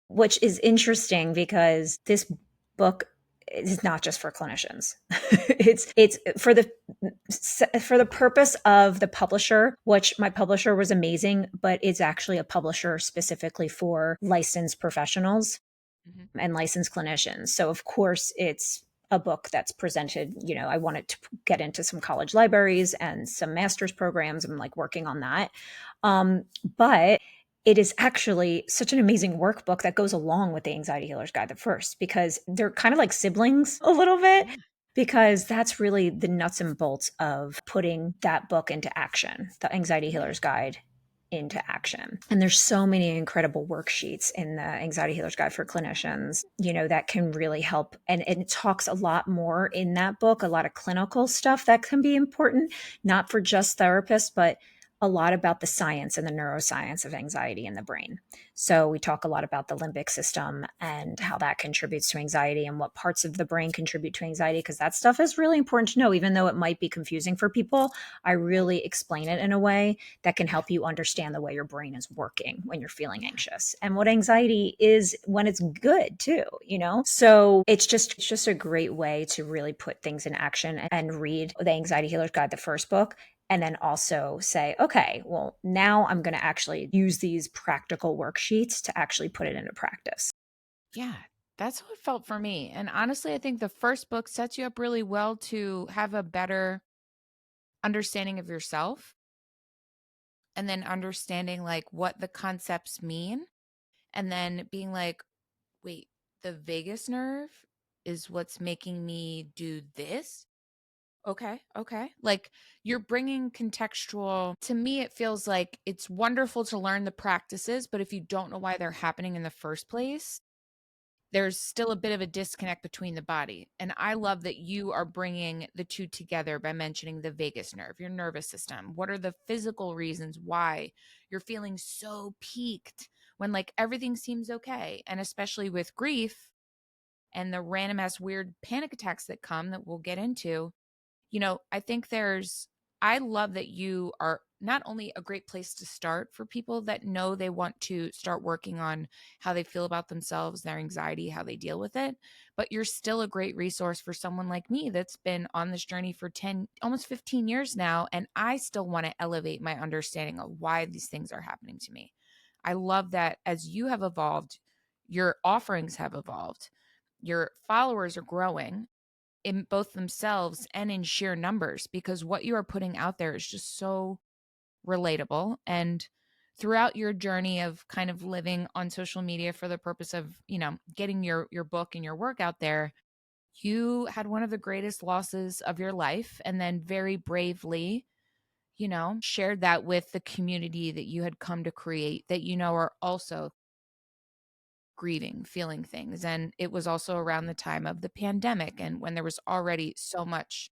which is interesting because this book is not just for clinicians. It's for the purpose of the publisher, which my publisher was amazing, but it's actually a publisher specifically for licensed professionals Mhm. and licensed clinicians. So of course it's a book that's presented, I wanted to get into some college libraries and some master's programs. I'm like working on that. But it is actually such an amazing workbook that goes along with the Anxiety Healer's Guide, the first, because they're kind of like siblings a little bit, Yeah. because that's really the nuts and bolts of putting that book into action, the Anxiety Yeah. Healer's Guide into action. And there's so many incredible worksheets in the Anxiety Healer's Guide for clinicians, that can really help. And it talks a lot more in that book, a lot of clinical stuff that can be important, not for just therapists, but a lot about the science and the neuroscience of anxiety in the brain. So we talk a lot about the limbic system and how that contributes to anxiety and what parts of the brain contribute to anxiety, because that stuff is really important to know, even though it might be confusing for people. I Yep. really explain it in a way that can Yeah. help you understand the way your brain is working when you're feeling Yeah. anxious and what anxiety is when it's good too, So it's just a great way to really put things in action and read the Anxiety Healer's Guide, the first book, and then also say, okay, well, now I'm going to actually use these practical worksheets to actually put it into practice. Yeah. That's how it felt for me. And honestly, I think the first book sets you up really well to have a better understanding of yourself and then understanding like what the concepts mean and then being like, wait, the vagus nerve is what's making me do this? Okay, okay. Like, you're bringing contextual to me, it feels like it's wonderful to learn the practices, but if you don't know why they're happening in the first place, there's still a bit of a disconnect between the body. And I love that you are bringing the two together by mentioning the vagus nerve, your nervous system. What are the physical reasons why you're feeling so peaked when like everything seems okay? And especially with grief and the random ass weird panic attacks that come that we'll get into, I think I love that you are not only a great place to start for people that know they want to start working on how they feel about themselves, their anxiety, how they deal with it, but you're still a great resource for someone like me that's been on this journey for 10, almost 15 years now. And I still want to elevate my understanding of why these things are happening to me. I love that as you have evolved, your offerings have evolved, your followers are growing in both themselves and in sheer numbers because what you are putting out there is just so relatable. And throughout your journey of kind of living on social media for the purpose of, getting your book and your work out there, you had one of the greatest losses of your life and then very bravely, shared that with the community that you had come to create that are also grieving, feeling things. And it was also around the time of the pandemic and when there was already so much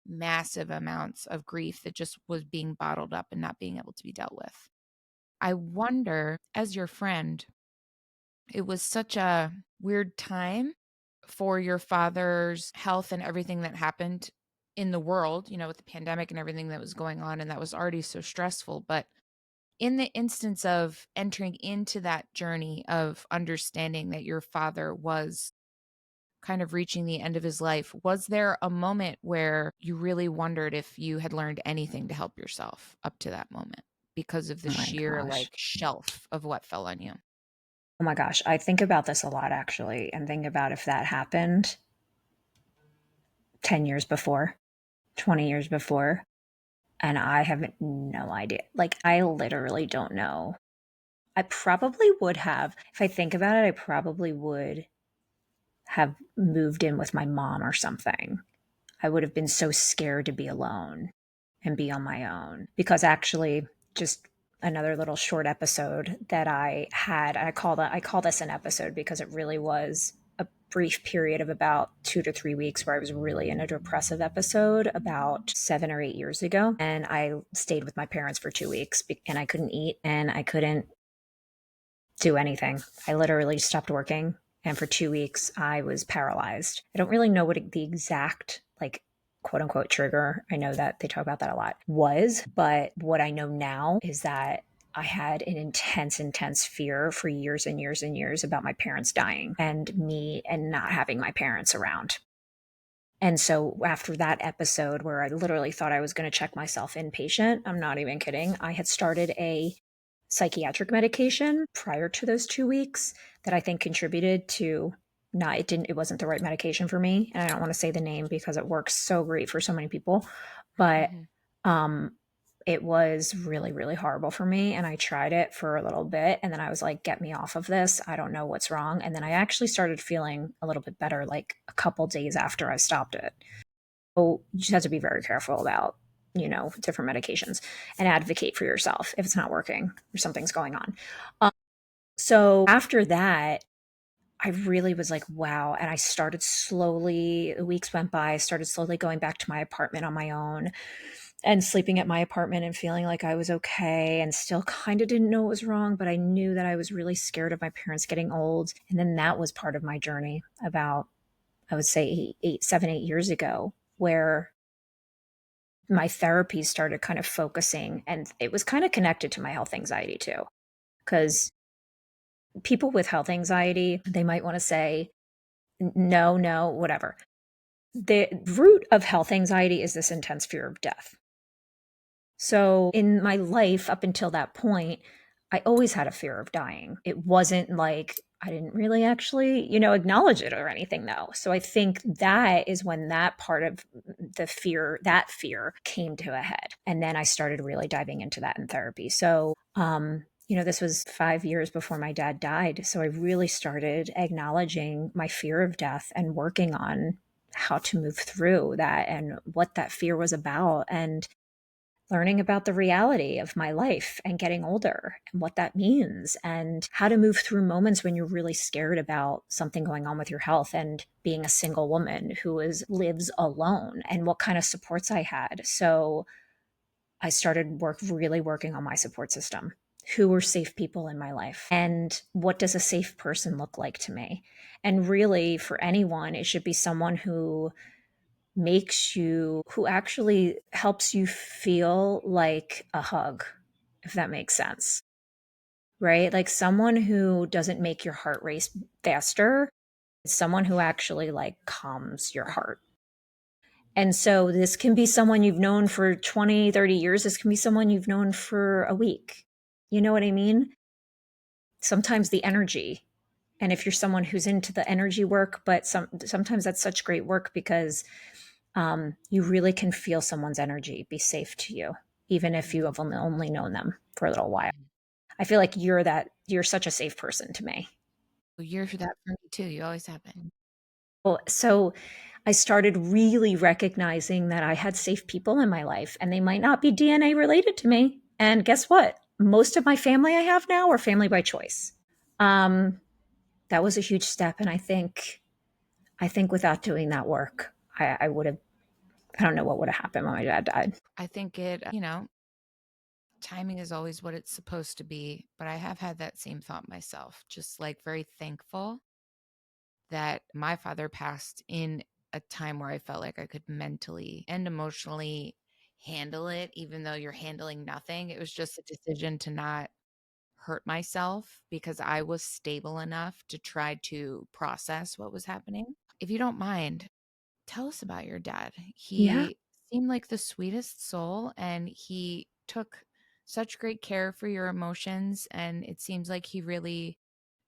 massive amounts of grief that just was being bottled up and not being able to be dealt with. I wonder, as your friend, it was such a weird time for your father's health and everything that happened in the world, with the pandemic and everything that was going on. And that was already so stressful. But in the instance of entering into that journey of understanding that your father was kind of reaching the end of his life, was there a moment where you really wondered if you had learned anything to help yourself up to that moment because of the Oh my sheer gosh. like shelf of what fell on you? Oh my gosh. I think about this a lot actually, and think about if that happened 10 years before, 20 years before, and I have no idea. Like, I literally don't know. I probably would have, if I think about it, I probably would have moved in with my mom or something. I would have been so scared to be alone and be on my own. Because actually, just another little short episode that I had, I call this an episode because it really was a brief period of about 2 to 3 weeks where I was really in a depressive episode about 7 or 8 years ago. And I stayed with my parents for 2 weeks and I couldn't eat and I couldn't do anything. I literally stopped working. And for 2 weeks, I was paralyzed. I don't really know what the exact, like, quote unquote trigger, I know that they talk about that a lot, was. But what I know now is that I had an intense, intense fear for years and years and years about my parents dying and me and not having my parents around. And so after that episode where I literally thought I was going to check myself inpatient, I'm not even kidding, I had started a psychiatric medication prior to those 2 weeks that I think contributed to not, it wasn't the right medication for me. And I don't want to say the name because it works so great for so many people. But Mhm. um it was really, really horrible for me. And I tried it for a little bit. And then I was like, get me off of this. I don't know what's wrong. And then I actually started feeling a little bit better like a couple days after I stopped it. So you just have to be very careful about, different medications and advocate for yourself if it's not working or something's going on. Um, so after that, I really was like, wow. And I started slowly, the weeks went by, I started slowly going back to my apartment on my own and sleeping at my apartment and feeling like I was okay and still kind of didn't know what was wrong, but I knew that I was really scared of my parents getting old. And then that was part of my journey about, I would say 7, 8 years ago, where my therapy started kind of focusing and it was kind of connected to my health anxiety too. Because people with health anxiety, they might want to say, no, no, whatever. The root of health anxiety is this intense fear of death. So in my life up until that point, I always had a fear of dying. It wasn't like I didn't really actually, acknowledge it or anything though. So I think that is when that part of that fear came to a head. And then I started really diving into that in therapy. So, this was 5 years before my dad died. So I really started acknowledging my fear of death and working on how to move through that and what that fear was about, and learning about the reality of my life and getting older and what that means and how to move through moments when you're really scared about something going on with your health, and being a single woman who lives alone, and what kind of supports I had. So I started really working on my support system. Who were safe people in my life? And what does a safe person look like to me? And really, for anyone, it should be someone who actually helps you feel like a hug, if that makes sense, right? Like someone who doesn't make your heart race faster, someone who actually like calms your heart. And so this can be someone you've known for 20, 30 years. This can be someone you've known for a week. You know what I mean? Sometimes the energy. And if you're someone who's into the energy work, but sometimes that's such great work because you really can feel someone's energy be safe to you, even if you have only known them for a little while. I feel like you're such a safe person to me. You're that for me too. You always have been. So I started really recognizing that I had safe people in my life, and they might not be DNA related to me. And guess what? Most of my family I have now are family by choice. Um, that was a huge step, and I think without doing that work, I would have. I don't know what would have happened when my dad died. I think timing is always what it's supposed to be, but I have had that same thought myself, just like very thankful that my father passed in a time where I felt like I could mentally and emotionally handle it, even though you're handling nothing. It was just a decision to not hurt myself because I was stable enough to try to process what was happening. If you don't mind, tell us about your dad. Yeah, He seemed like the sweetest soul and he took such great care for your emotions. And it seems like he really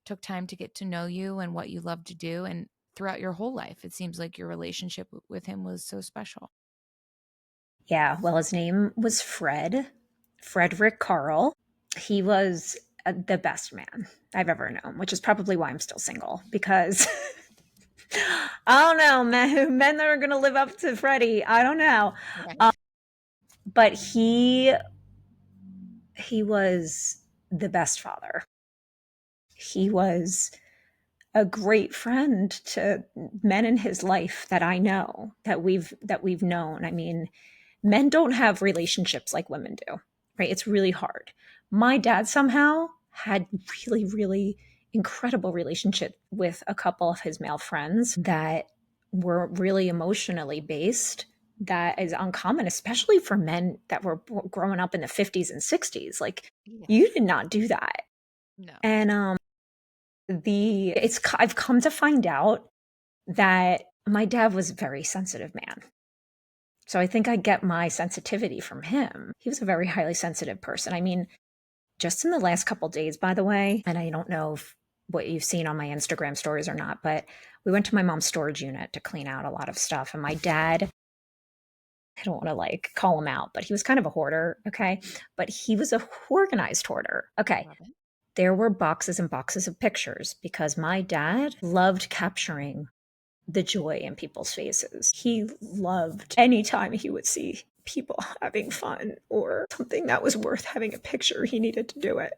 took time to get to know you and what you love to do. And throughout your whole life, it seems like your relationship with him was so special. yeah. Well, his name was Frederick Carl. He was the best man I've ever known, which is probably why I'm still single because I don't know, men that are going to live up to Freddie. I don't know. Right. But he was the best father. He was a great friend to men in his life that I know, that we've known. I mean, men don't have relationships like women do, right? It's really hard. My dad somehow had really, really incredible relationship with a couple of his male friends that were really emotionally based. That is uncommon, especially for men that were growing up in the 50s and 60s. Like, Yeah. you did not do that. No. And the it's I've come to find out that my dad was a very sensitive man. So I think I get my sensitivity from him. He was a very highly sensitive person. I mean, just in the last couple days, by the way, and I don't know if what you've seen on my Instagram stories or not, but we went to my mom's storage unit to clean out a lot of stuff. And my dad, I don't want to like call him out, but he was kind of a hoarder. Okay. But he was a organized hoarder. Okay. Love it. There were boxes and boxes of pictures because my dad loved capturing the joy in people's faces. He loved anytime he would see people having fun or something that was worth having a picture, he needed to do it.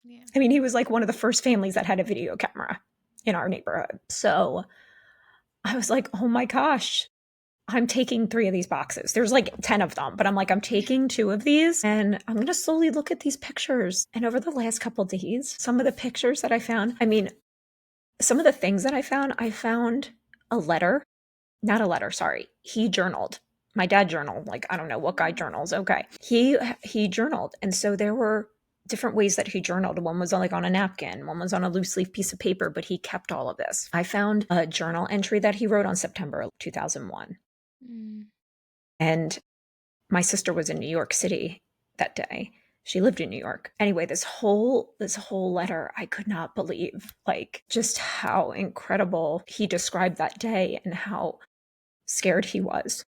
Yeah. I mean, he was like one of the first families that had a video camera in our neighborhood. So I was like, oh my gosh, I'm taking 3 of these boxes. There's like 10 of them, but I'm like, I'm taking 2 of these and I'm going to slowly look at these pictures. And over the last couple days, some of the pictures that I found, I mean, some of the things that I found a letter, not a letter, sorry. He journaled. My dad journaled. Like, I don't know what guy journals. Okay. He journaled. And so there were different ways that he journaled. One was like on a napkin, one was on a loose leaf piece of paper, but he kept all of this. I found a journal entry that he wrote on September 2001. Mm. And my sister was in New York City that day. She lived in New York. Anyway, this whole letter, I could not believe like just how incredible he described that day and how scared he was.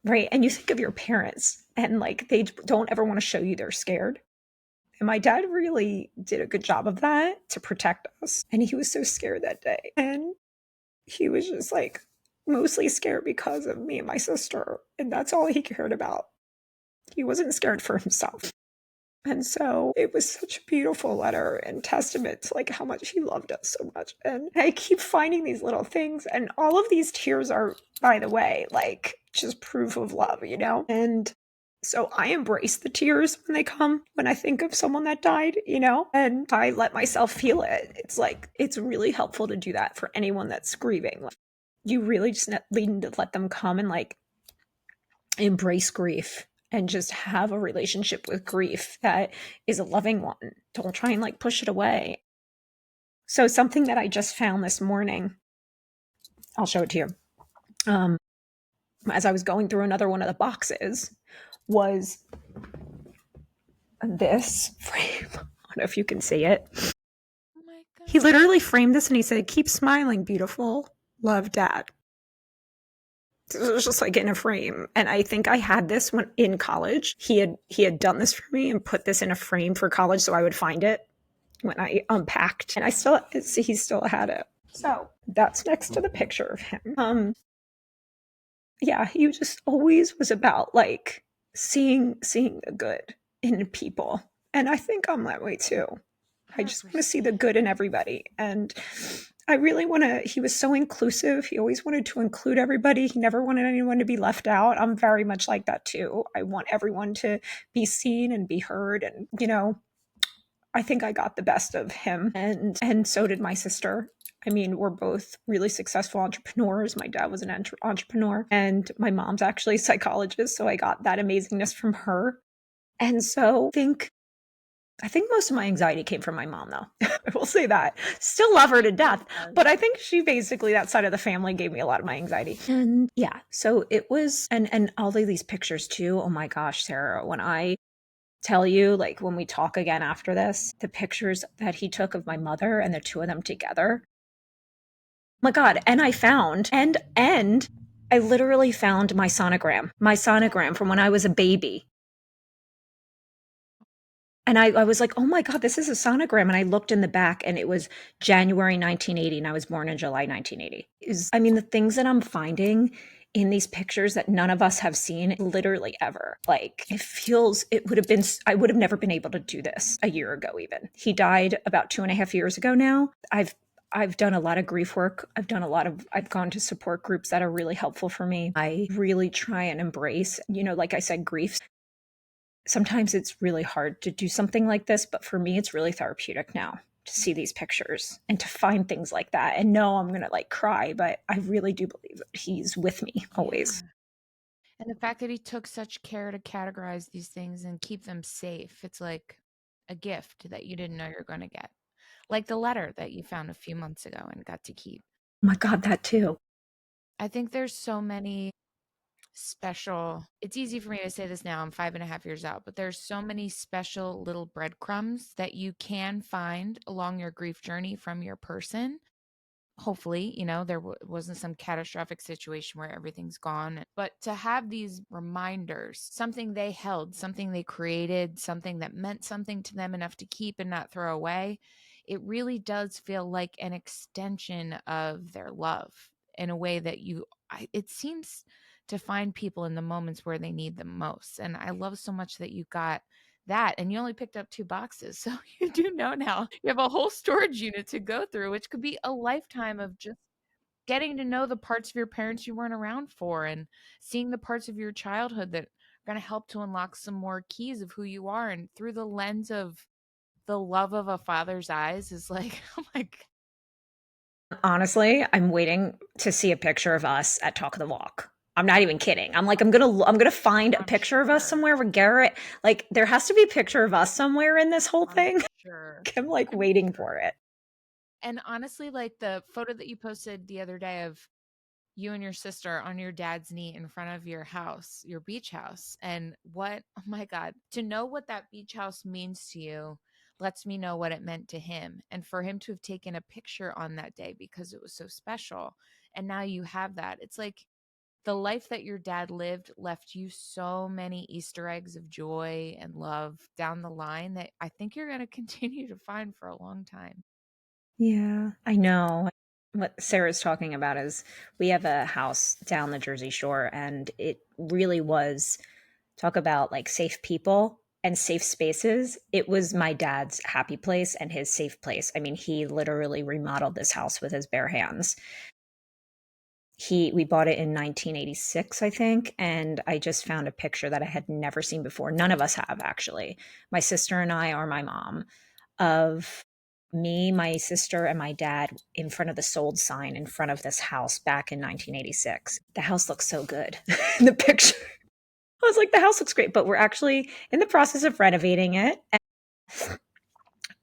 Right? And you think of your parents and like they don't ever want to show you they're scared. And my dad really did a good job of that to protect us. And he was so scared that day. And he was just like, mostly scared because of me and my sister, and that's all he cared about. He wasn't scared for himself. And so it was such a beautiful letter and testament to like how much he loved us so much. And I keep finding these little things, and all of these tears are, by the way, like just proof of love, you know? And so I embrace the tears when they come when I think of someone that died, you know, and I let myself feel it. It's like, it's really helpful to do that for anyone that's grieving. Like, you really just need to let them come and like embrace grief and just have a relationship with grief that is a loving one. Don't try and like push it away. So, something that I just found this morning, I'll show it to you. Um, as I was going through another one of the boxes, was this frame. I don't know if you can see it. Oh my He God. literally framed this and he said, "Keep smiling, beautiful. Love, Dad." So it was just like in a frame, and I think I had this when in college. He had done this for me and put this in a frame for college, so I would find it when I unpacked, and I still he still had it. So that's next to the picture of him. Yeah, he just always was about like seeing the good in people, and I think I'm that way too. I just want to see the 100%. good in everybody. And I really want to, he was so inclusive. He always wanted to include everybody. He never wanted anyone to be left out. I'm very much like that too. I want everyone to be seen and be heard. And, you know, I think I got the best of him. And so did my sister. I mean, we're both really successful entrepreneurs. My dad was an entrepreneur, and my mom's actually a psychologist. So I got that amazingness from her. And so I think most of my anxiety came from my mom, though. I will say that. Still love her to death, but I think she basically, that side of the family, gave me a lot of my anxiety. And yeah, so it was, and all of these pictures too. Oh my gosh, Sarah, when I tell you, like when we talk again after this, the pictures that he took of my mother and the two of them together. Oh my God! And I found and I literally found my sonogram from when I was a baby. And I was like, oh my God, this is a sonogram. And I looked in the back and it was January 1980. And I was born in July 1980. I mean, the things that I'm finding in these pictures that none of us have seen literally ever. Like, I would have never been able to do this a year ago, even. He died about 2.5 years ago now. I've done a lot of grief work. I've gone to support groups that are really helpful for me. I really try and embrace, like I said, grief. Sometimes it's really hard to do something like this, but for me, it's really therapeutic now to see these pictures and to find things like that. And no, I'm going to like cry, but I really do believe that he's with me always. Yeah. And the fact that he took such care to categorize these things and keep them safe, it's like a gift that you didn't know you're going to get. Like the letter that you found a few months ago and got to keep. Oh my God, that too. I think there's so many special, it's easy for me to say this now, I'm 5.5 years out, but there's so many special little breadcrumbs that you can find along your grief journey from your person. Hopefully, there wasn't some catastrophic situation where everything's gone, but to have these reminders, something they held, something they created, something that meant something to them enough to keep and not throw away, it really does feel like an extension of their love in a way that it seems to find people in the moments where they need them most. And I love so much that you got that, and you only picked up 2 boxes, so you do know now you have a whole storage unit to go through, which could be a lifetime of just getting to know the parts of your parents you weren't around for, and seeing the parts of your childhood that are gonna help to unlock some more keys of who you are, and through the lens of the love of a father's eyes is like, oh my g Honestly, I'm waiting to see a picture of us at Talk of the Walk. I'm not even kidding. I'm gonna find a I'm picture of us sure. somewhere with Garrett. Like there has to be a picture of us somewhere in this whole I'm thing. sure. I'm like I'm waiting sure. for it. And honestly, like, the photo that you posted the other day of you and your sister on your dad's knee in front of your house, your beach house. And oh my God, to know what that beach house means to you lets me know what it meant to him. And for him to have taken a picture on that day because it was so special. And now you have that. It's like the life that your dad lived left you so many Easter eggs of joy and love down the line that I think you're going to continue to find for a long time. Yeah, I know. what Sarah's talking about is we have a house down the Jersey Shore, and it really was, talk about like safe people and safe spaces. It was my dad's happy place and his safe place. I mean, he literally remodeled this house with his bare hands. We bought it in 1986, I think, and I just found a picture that I had never seen before. None of us have, actually. My sister and I, or my mom, of me, my sister, and my dad in front of the sold sign in front of this house back in 1986. The house looks so good in the picture. I was like, the house looks great, but we're actually in the process of renovating it. And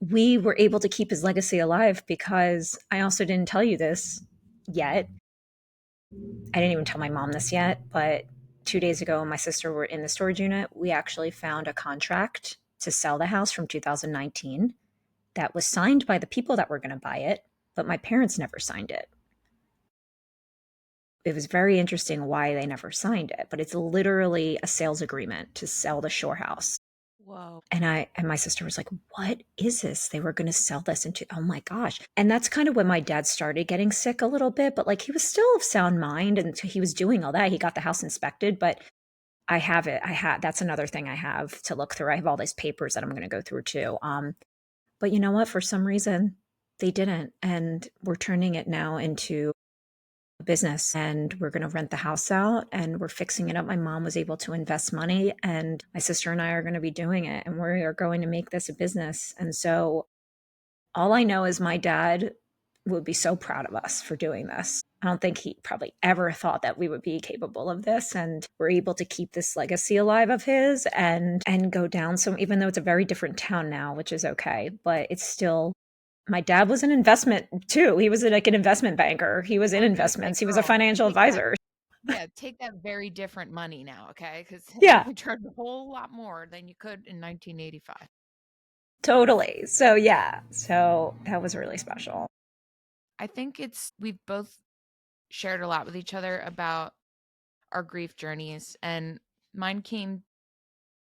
we were able to keep his legacy alive because I also didn't tell you this yet. I didn't even tell my mom this yet, but 2 days ago, my sister were in the storage unit. We actually found a contract to sell the house from 2019 that was signed by the people that were going to buy it, but my parents never signed it. It was very interesting why they never signed it, but it's literally a sales agreement to sell the shore house. Whoa. And my sister was like, "What is this? They were going to sell this into, oh my gosh." And that's kind of when my dad started getting sick a little bit, but like he was still of sound mind and so he was doing all that. He got the house inspected, but I have it. I had that's another thing I have to look through. I have all these papers that I'm going to go through too. But you know what? For some reason, they didn't, and we're turning it now into a business, and we're going to rent the house out, and we're fixing it up. My mom was able to invest money, and my sister and I are going to be doing it, and we are going to make this a business. And so all I know is my dad would be so proud of us for doing this. I don't think he probably ever thought that we would be capable of this, and we're able to keep this legacy alive of his and go down. So even though it's a very different town now, which is okay, but it's still, my dad was an investment too. He was like an investment banker. He was I in was gonna say, investments. He was a girl, financial take that. advisor. Yeah, take that very different money now, okay? Because you Yeah, would charge a whole lot more than you could in 1985. totally. So yeah, so that was really special. I think we've both shared a lot with each other about our grief journeys, and mine came,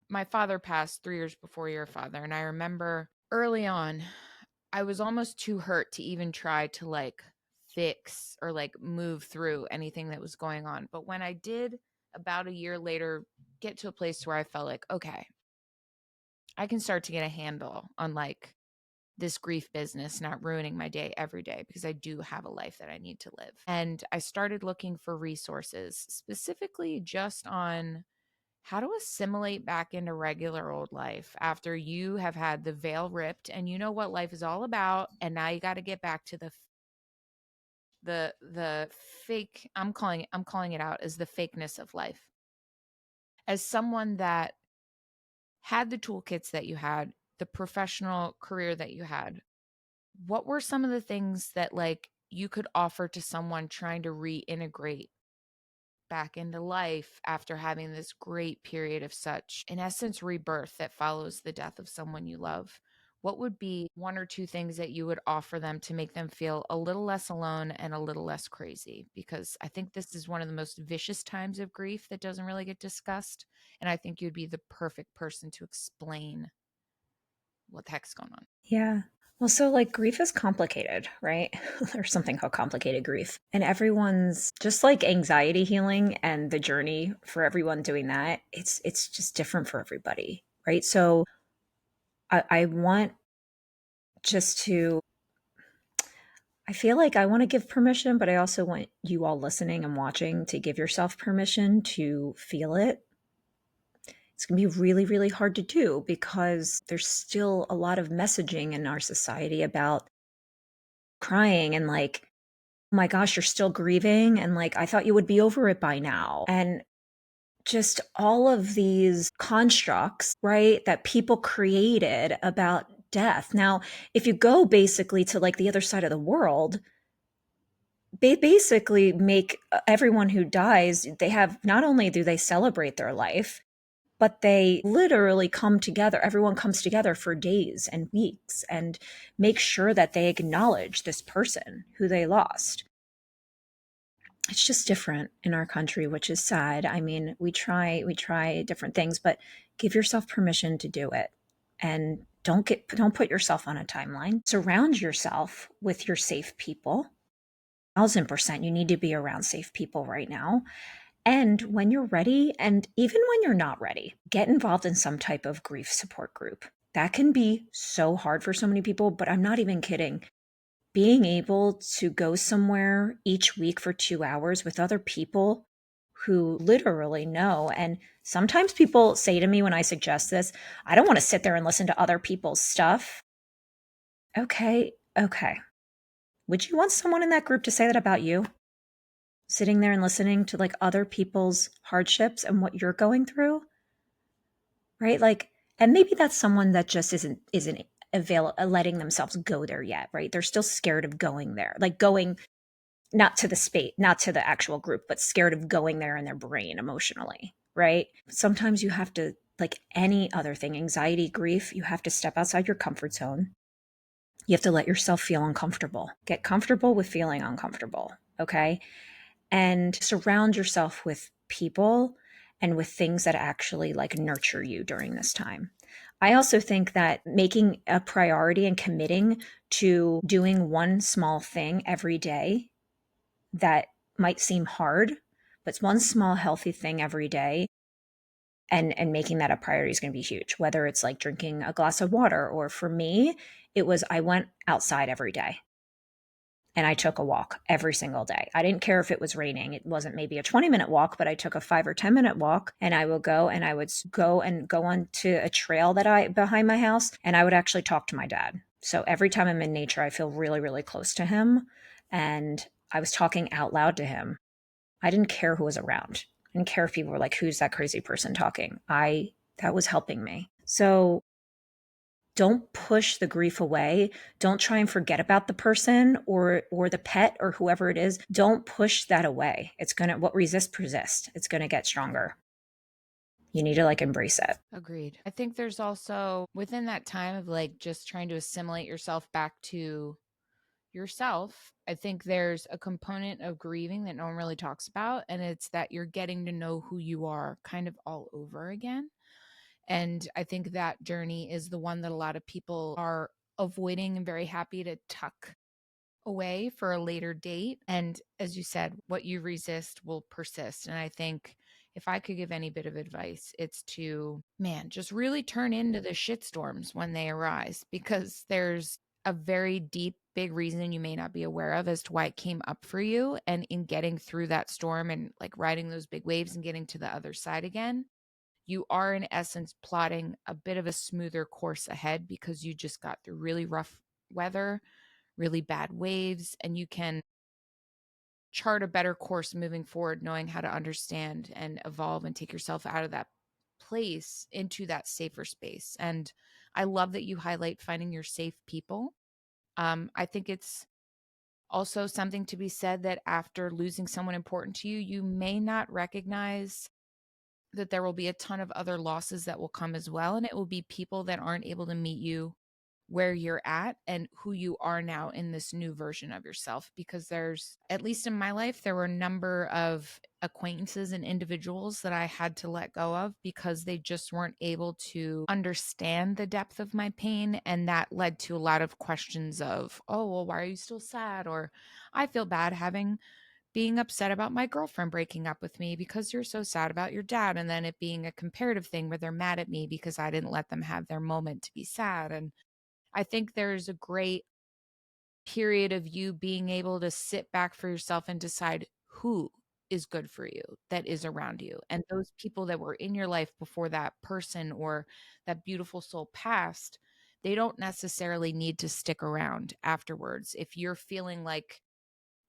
my father passed 3 years before your father, and I remember early on, I was almost too hurt to even try to like fix or like move through anything that was going on. But when I did, about a year later, get to a place where I felt like, okay, I can start to get a handle on like this grief business not ruining my day every day because I do have a life that I need to live. And I started looking for resources specifically just on how to assimilate back into regular old life after you have had the veil ripped and you know what life is all about, and now you got to get back to the fake, I'm calling it out as the fakeness of life. As someone that had the toolkits that you had, the professional career that you had, what were some of the things that like you could offer to someone trying to reintegrate back into life after having this great period of such, in essence, rebirth that follows the death of someone you love? What would be one or two things that you would offer them to make them feel a little less alone and a little less crazy? Because I think this is one of the most vicious times of grief that doesn't really get discussed. And I think you'd be the perfect person to explain what the heck's going on. Yeah. Well, so like grief is complicated, right? There's something called complicated grief. And everyone's just like anxiety healing and the journey for everyone doing that, it's just different for everybody, right? So I want just to, I feel like I want to give permission, but I also want you all listening and watching to give yourself permission to feel it. It's going to be really, really hard to do because there's still a lot of messaging in our society about crying and like, "Oh my gosh, you're still grieving," and like, "I thought you would be over it by now." And just all of these constructs, right, that people created about death. Now, if you go basically to like the other side of the world, they basically make everyone who dies, they have, not only do they celebrate their life, but they literally come together. Everyone comes together for days and weeks and make sure that they acknowledge this person who they lost. It's just different in our country, which is sad. I mean, we try different things, but give yourself permission to do it. And don't put yourself on a timeline. Surround yourself with your safe people 1000% you need to be around safe people right now. And when you're ready, and even when you're not ready, get involved in some type of grief support group. That can be so hard for so many people, but I'm not even kidding. Being able to go somewhere each week for 2 hours with other people who literally know. And sometimes people say to me when I suggest this, I don't want to sit there and listen to other people's stuff. Okay, okay. Would you want someone in that group to say that about you? Sitting there and listening to like other people's hardships and what you're going through, right? Like, and maybe that's someone that just isn't letting themselves go there yet, right? They're still scared of going there, like going not to the space, not to the actual group, but scared of going there in their brain emotionally, right? Sometimes you have to, like any other thing, anxiety, grief, you have to step outside your comfort zone. You have to let yourself feel uncomfortable. Get comfortable with feeling uncomfortable, okay? And surround yourself with people and with things that actually like nurture you during this time. I also think that making a priority and committing to doing one small thing every day that might seem hard, but it's one small healthy thing every day, and making that a priority is going to be huge. Whether it's like drinking a glass of water, or for me, it was I went outside every day and I took a walk every single day. I didn't care if it was raining. It wasn't maybe a 20-minute walk, but I took a 5 or 10 minute walk, and I would go and I would go onto a trail that I behind my house, and I would actually talk to my dad. So every time I'm in nature, I feel really, really close to him. And I was talking out loud to him. I didn't care who was around. I didn't care if people were like, who's that crazy person talking? That was helping me. So don't push the grief away. Don't try and forget about the person or the pet or whoever it is. Don't push that away. It's going to what resist persist. It's going to get stronger. You need to like embrace it. Agreed. I think there's also within that time of like just trying to assimilate yourself back to yourself, I think there's a component of grieving that no one really talks about, and it's that you're getting to know who you are kind of all over again. And I think that journey is the one that a lot of people are avoiding and very happy to tuck away for a later date. And as you said, what you resist will persist. And I think if I could give any bit of advice, it's to, man, just really turn into the shitstorms when they arise, because there's a very deep, big reason you may not be aware of as to why it came up for you. And in getting through that storm and like riding those big waves and getting to the other side again, you are in essence plotting a bit of a smoother course ahead because you just got through really rough weather, really bad waves, and you can chart a better course moving forward, knowing how to understand and evolve and take yourself out of that place into that safer space. And I love that you highlight finding your safe people. I think it's also something to be said that after losing someone important to you, you may not recognize that there will be a ton of other losses that will come as well. And it will be people that aren't able to meet you where you're at and who you are now in this new version of yourself. Because there's, at least in my life, there were a number of acquaintances and individuals that I had to let go of because they just weren't able to understand the depth of my pain. And that led to a lot of questions of, oh, well, why are you still sad? Or I feel bad having being upset about my girlfriend breaking up with me because you're so sad about your dad. And then it being a comparative thing where they're mad at me because I didn't let them have their moment to be sad. And I think there's a great period of you being able to sit back for yourself and decide who is good for you that is around you. And those people that were in your life before that person or that beautiful soul passed, they don't necessarily need to stick around afterwards. If you're feeling like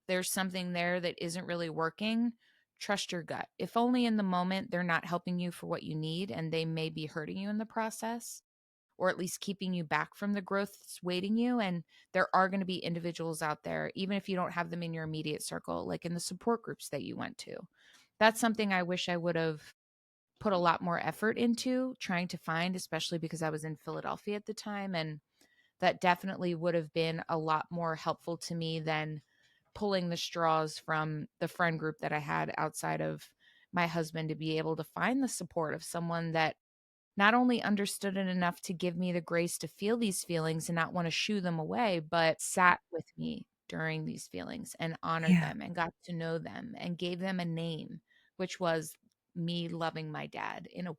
there's something there that isn't really working, trust your gut. If only in the moment they're not helping you for what you need and they may be hurting you in the process, or at least keeping you back from the growth that's waiting you. And there are going to be individuals out there, even if you don't have them in your immediate circle, like in the support groups that you went to. That's something I wish I would have put a lot more effort into trying to find, especially because I was in Philadelphia at the time. And that definitely would have been a lot more helpful to me than pulling the straws from the friend group that I had outside of my husband, to be able to find the support of someone that not only understood it enough to give me the grace to feel these feelings and not want to shoo them away, but sat with me during these feelings and honored Yeah. them and got to know them and gave them a name, which was me loving my dad in a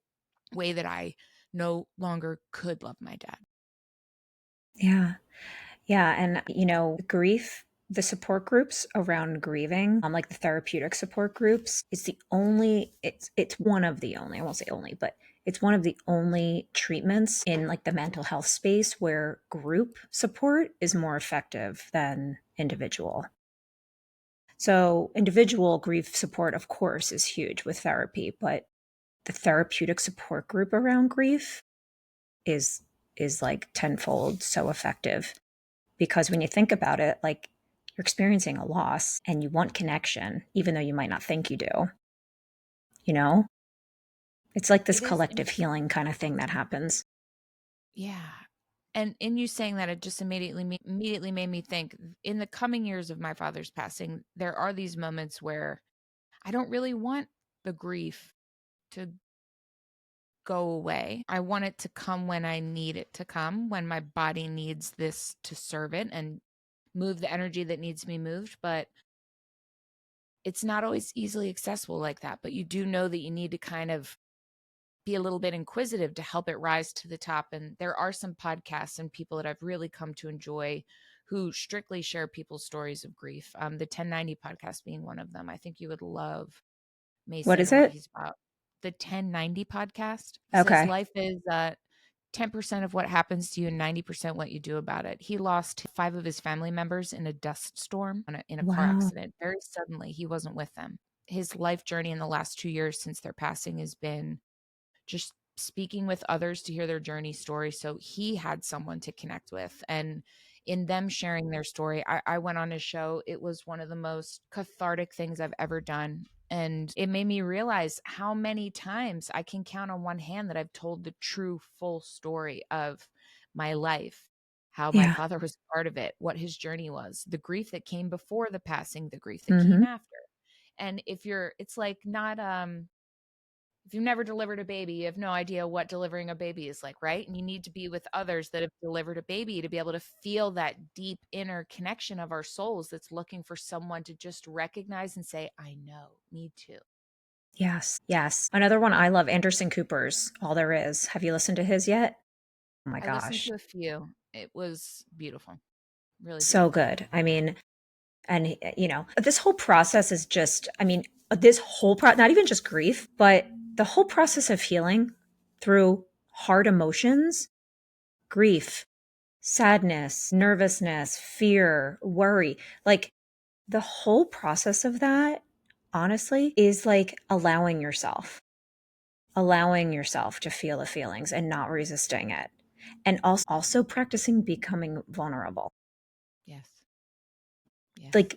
way that I no longer could love my dad. Yeah. Yeah, and grief, the support groups around grieving, like the therapeutic support groups, it's one of the only, I won't say only, but it's one of the only treatments in like the mental health space where group support is more effective than individual. So, individual grief support, of course, is huge with therapy, but the therapeutic support group around grief is is like tenfold so effective. Because when you think about it, like you're experiencing a loss and you want connection, even though you might not think you do, you know? It's like this It is, collective healing kind of thing that happens. yeah. And in you saying that, it just immediately made me think in the coming years of my father's passing, there are these moments where I don't really want the grief to go away. I want it to come when I need it to come, when my body needs this to serve it and move the energy that needs to be moved. But it's not always easily accessible like that. But you do know that you need to kind of be a little bit inquisitive to help it rise to the top. And there are some podcasts and people that I've really come to enjoy who strictly share people's stories of grief. The 1090 podcast being one of them. I think you would love What Mason is and what it? he's about. The 1090 podcast. He says Okay. life is 10% of what happens to you and 90% what you do about it. He lost five of his family members in a dust storm in a car Wow. accident. Very suddenly, he wasn't with them. His life journey in the last 2 years since their passing has been just speaking with others to hear their journey story. So he had someone to connect with. And in them sharing their story, I went on his show. It was one of the most cathartic things I've ever done. And it made me realize how many times I can count on one hand that I've told the true full story of my life, how my Yeah. father was part of it, what his journey was, the grief that came before the passing, the grief that came Hmm. after. And it's like not, if you've never delivered a baby, you have no idea what delivering a baby is like, right? And you need to be with others that have delivered a baby to be able to feel that deep inner connection of our souls that's looking for someone to just recognize and say, I know, me too. Yes. Yes. Another one I love, Anderson Cooper's All There Is. Have you listened to his yet? Oh my I listened gosh. to a few. It was beautiful, really So beautiful. good. I mean, and this whole process is just, I mean, this whole not even just grief, but the whole process of healing through hard emotions, grief, sadness, nervousness, fear, worry, like the whole process of that, honestly, is like allowing yourself to feel the feelings and not resisting it. And also practicing becoming vulnerable. Yes. Yes. Like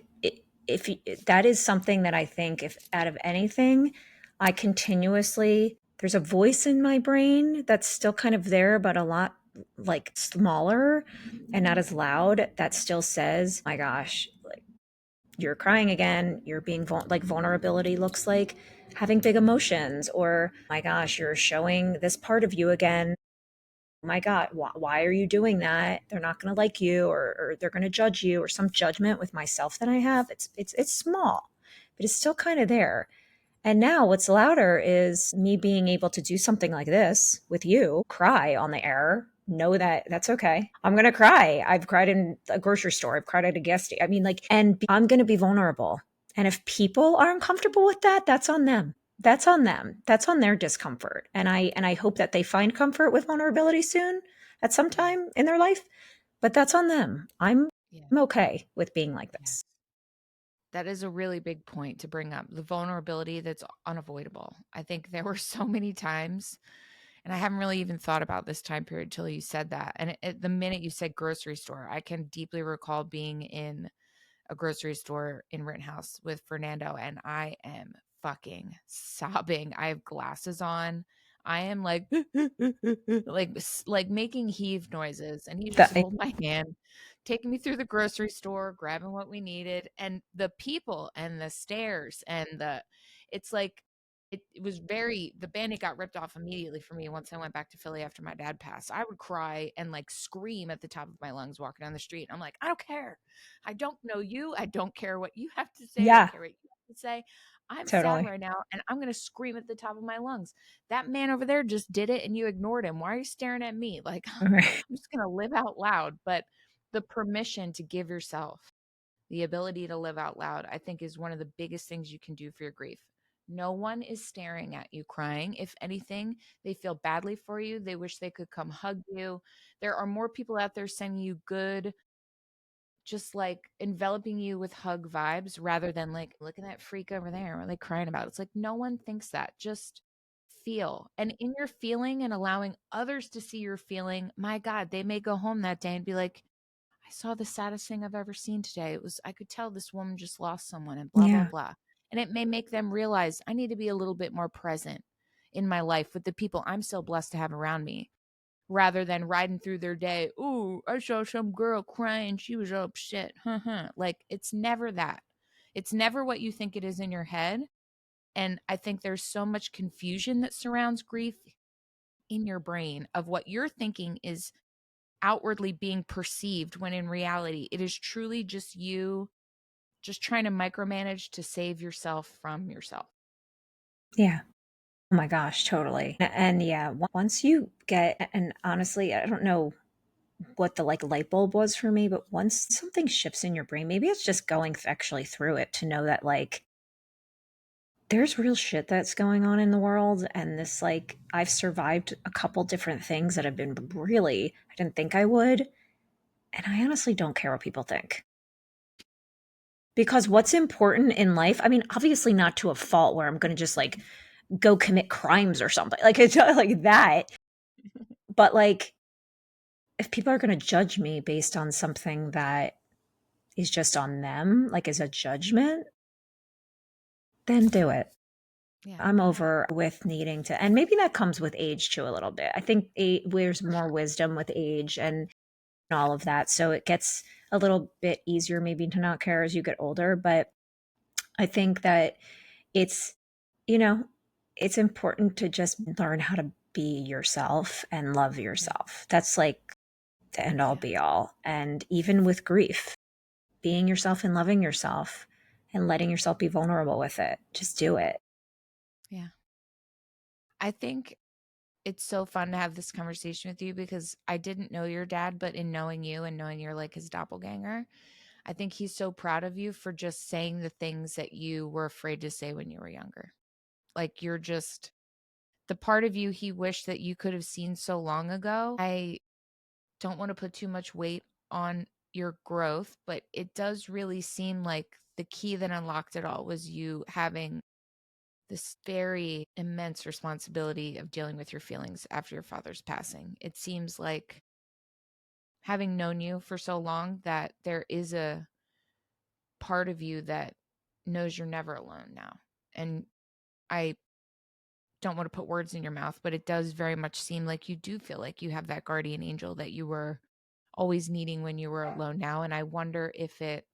if that is something that I think, if out of anything, I continuously, there's a voice in my brain that's still kind of there, but a lot like smaller and not as loud, that still says, my gosh, like you're crying again, you're being like vulnerability looks like having big emotions, or my gosh, you're showing this part of you again. My God, why are you doing that? They're not going to like you, or they're going to judge you, or some judgment with myself that I have. It's small, but it's still kind of there. And now what's louder is me being able to do something like this with you, cry on the air, know that that's okay. I'm going to cry. I've cried in a grocery store. I've cried at a guest. I mean, like, and I'm going to be vulnerable. And if people are uncomfortable with that, that's on them. That's on them. That's on their discomfort. And I hope that they find comfort with vulnerability soon at some Yeah. time in their life, but that's on them. Yeah. I'm okay with being like Yeah. this. That is a really big point to bring up, the vulnerability that's unavoidable. I think there were so many times, and I haven't really even thought about this time period till you said that. And the minute you said grocery store, I can deeply recall being in a grocery store in Rittenhouse with Fernando, and I am fucking sobbing. I have glasses on. I am like like making heave noises, and he just That hold my hand, taking me through the grocery store, grabbing what we needed, and the people and the stairs and the it's like it was very, the band-aid got ripped off immediately for me once I went back to Philly after my dad passed. I would cry and like scream at the top of my lungs walking down the street. I'm like, I don't care. I don't know you. I don't care what you have to say. I don't Yeah, care what you have to say. I'm sad totally. right now and I'm going to scream at the top of my lungs. That man over there just did it and you ignored him. Why are you staring at me? Like, All right. I'm just going to live out loud. But the permission to give yourself the ability to live out loud, I think, is one of the biggest things you can do for your grief. No one is staring at you crying. If anything, they feel badly for you. They wish they could come hug you. There are more people out there sending you good, just like enveloping you with hug vibes rather than like, look at that freak over there. What are they crying about? It's like, no one thinks that. Just feel. And in your feeling and allowing others to see your feeling, my God, they may go home that day and be like, I saw the saddest thing I've ever seen today. It was, I could tell this woman just lost someone and blah, blah, Yeah. blah. And it may make them realize I need to be a little bit more present in my life with the people I'm so blessed to have around me rather than riding through their day. Ooh, I saw some girl crying. She was upset. Like, it's never that. It's never what you think it is in your head. And I think there's so much confusion that surrounds grief in your brain of what you're thinking is outwardly being perceived when in reality it is truly just you just trying to micromanage to save yourself from yourself. Yeah. Oh my gosh, totally. And yeah, once you get, and honestly, I don't know what the like light bulb was for me, but once something shifts in your brain, maybe it's just going actually through it to know that like there's real shit that's going on in the world. And this, like, I've survived a couple different things that have been really, I didn't think I would. And I honestly don't care what people think. Because what's important in life, I mean, obviously not to a fault where I'm going to just like go commit crimes or something. Like it's not like that. But like if people are going to judge me based on something that is just on them, like as a judgment, then do it. Yeah. I'm over with needing to, and maybe that comes with age too, a little bit. I think there's For more sure. wisdom with age and all of that. So it gets a little bit easier maybe to not care as you get older. But I think that it's, you know, it's important to just learn how to be yourself and love Yeah. yourself. That's like the end all Yeah. be all. And even with grief, being yourself and loving yourself and letting yourself be vulnerable with it, just do it. Yeah. I think it's so fun to have this conversation with you because I didn't know your dad, but in knowing you and knowing you're like his doppelganger, I think he's so proud of you for just saying the things that you were afraid to say when you were younger. Like, you're just the part of you he wished that you could have seen so long ago. I don't want to put too much weight on your growth, but it does really seem like the key that unlocked it all was you having this very immense responsibility of dealing with your feelings after your father's passing. It seems like, having known you for so long, that there is a part of you that knows you're never alone now. And I don't want to put words in your mouth, but it does very much seem like you do feel like you have that guardian angel that you were always needing when you were alone now. And I wonder if it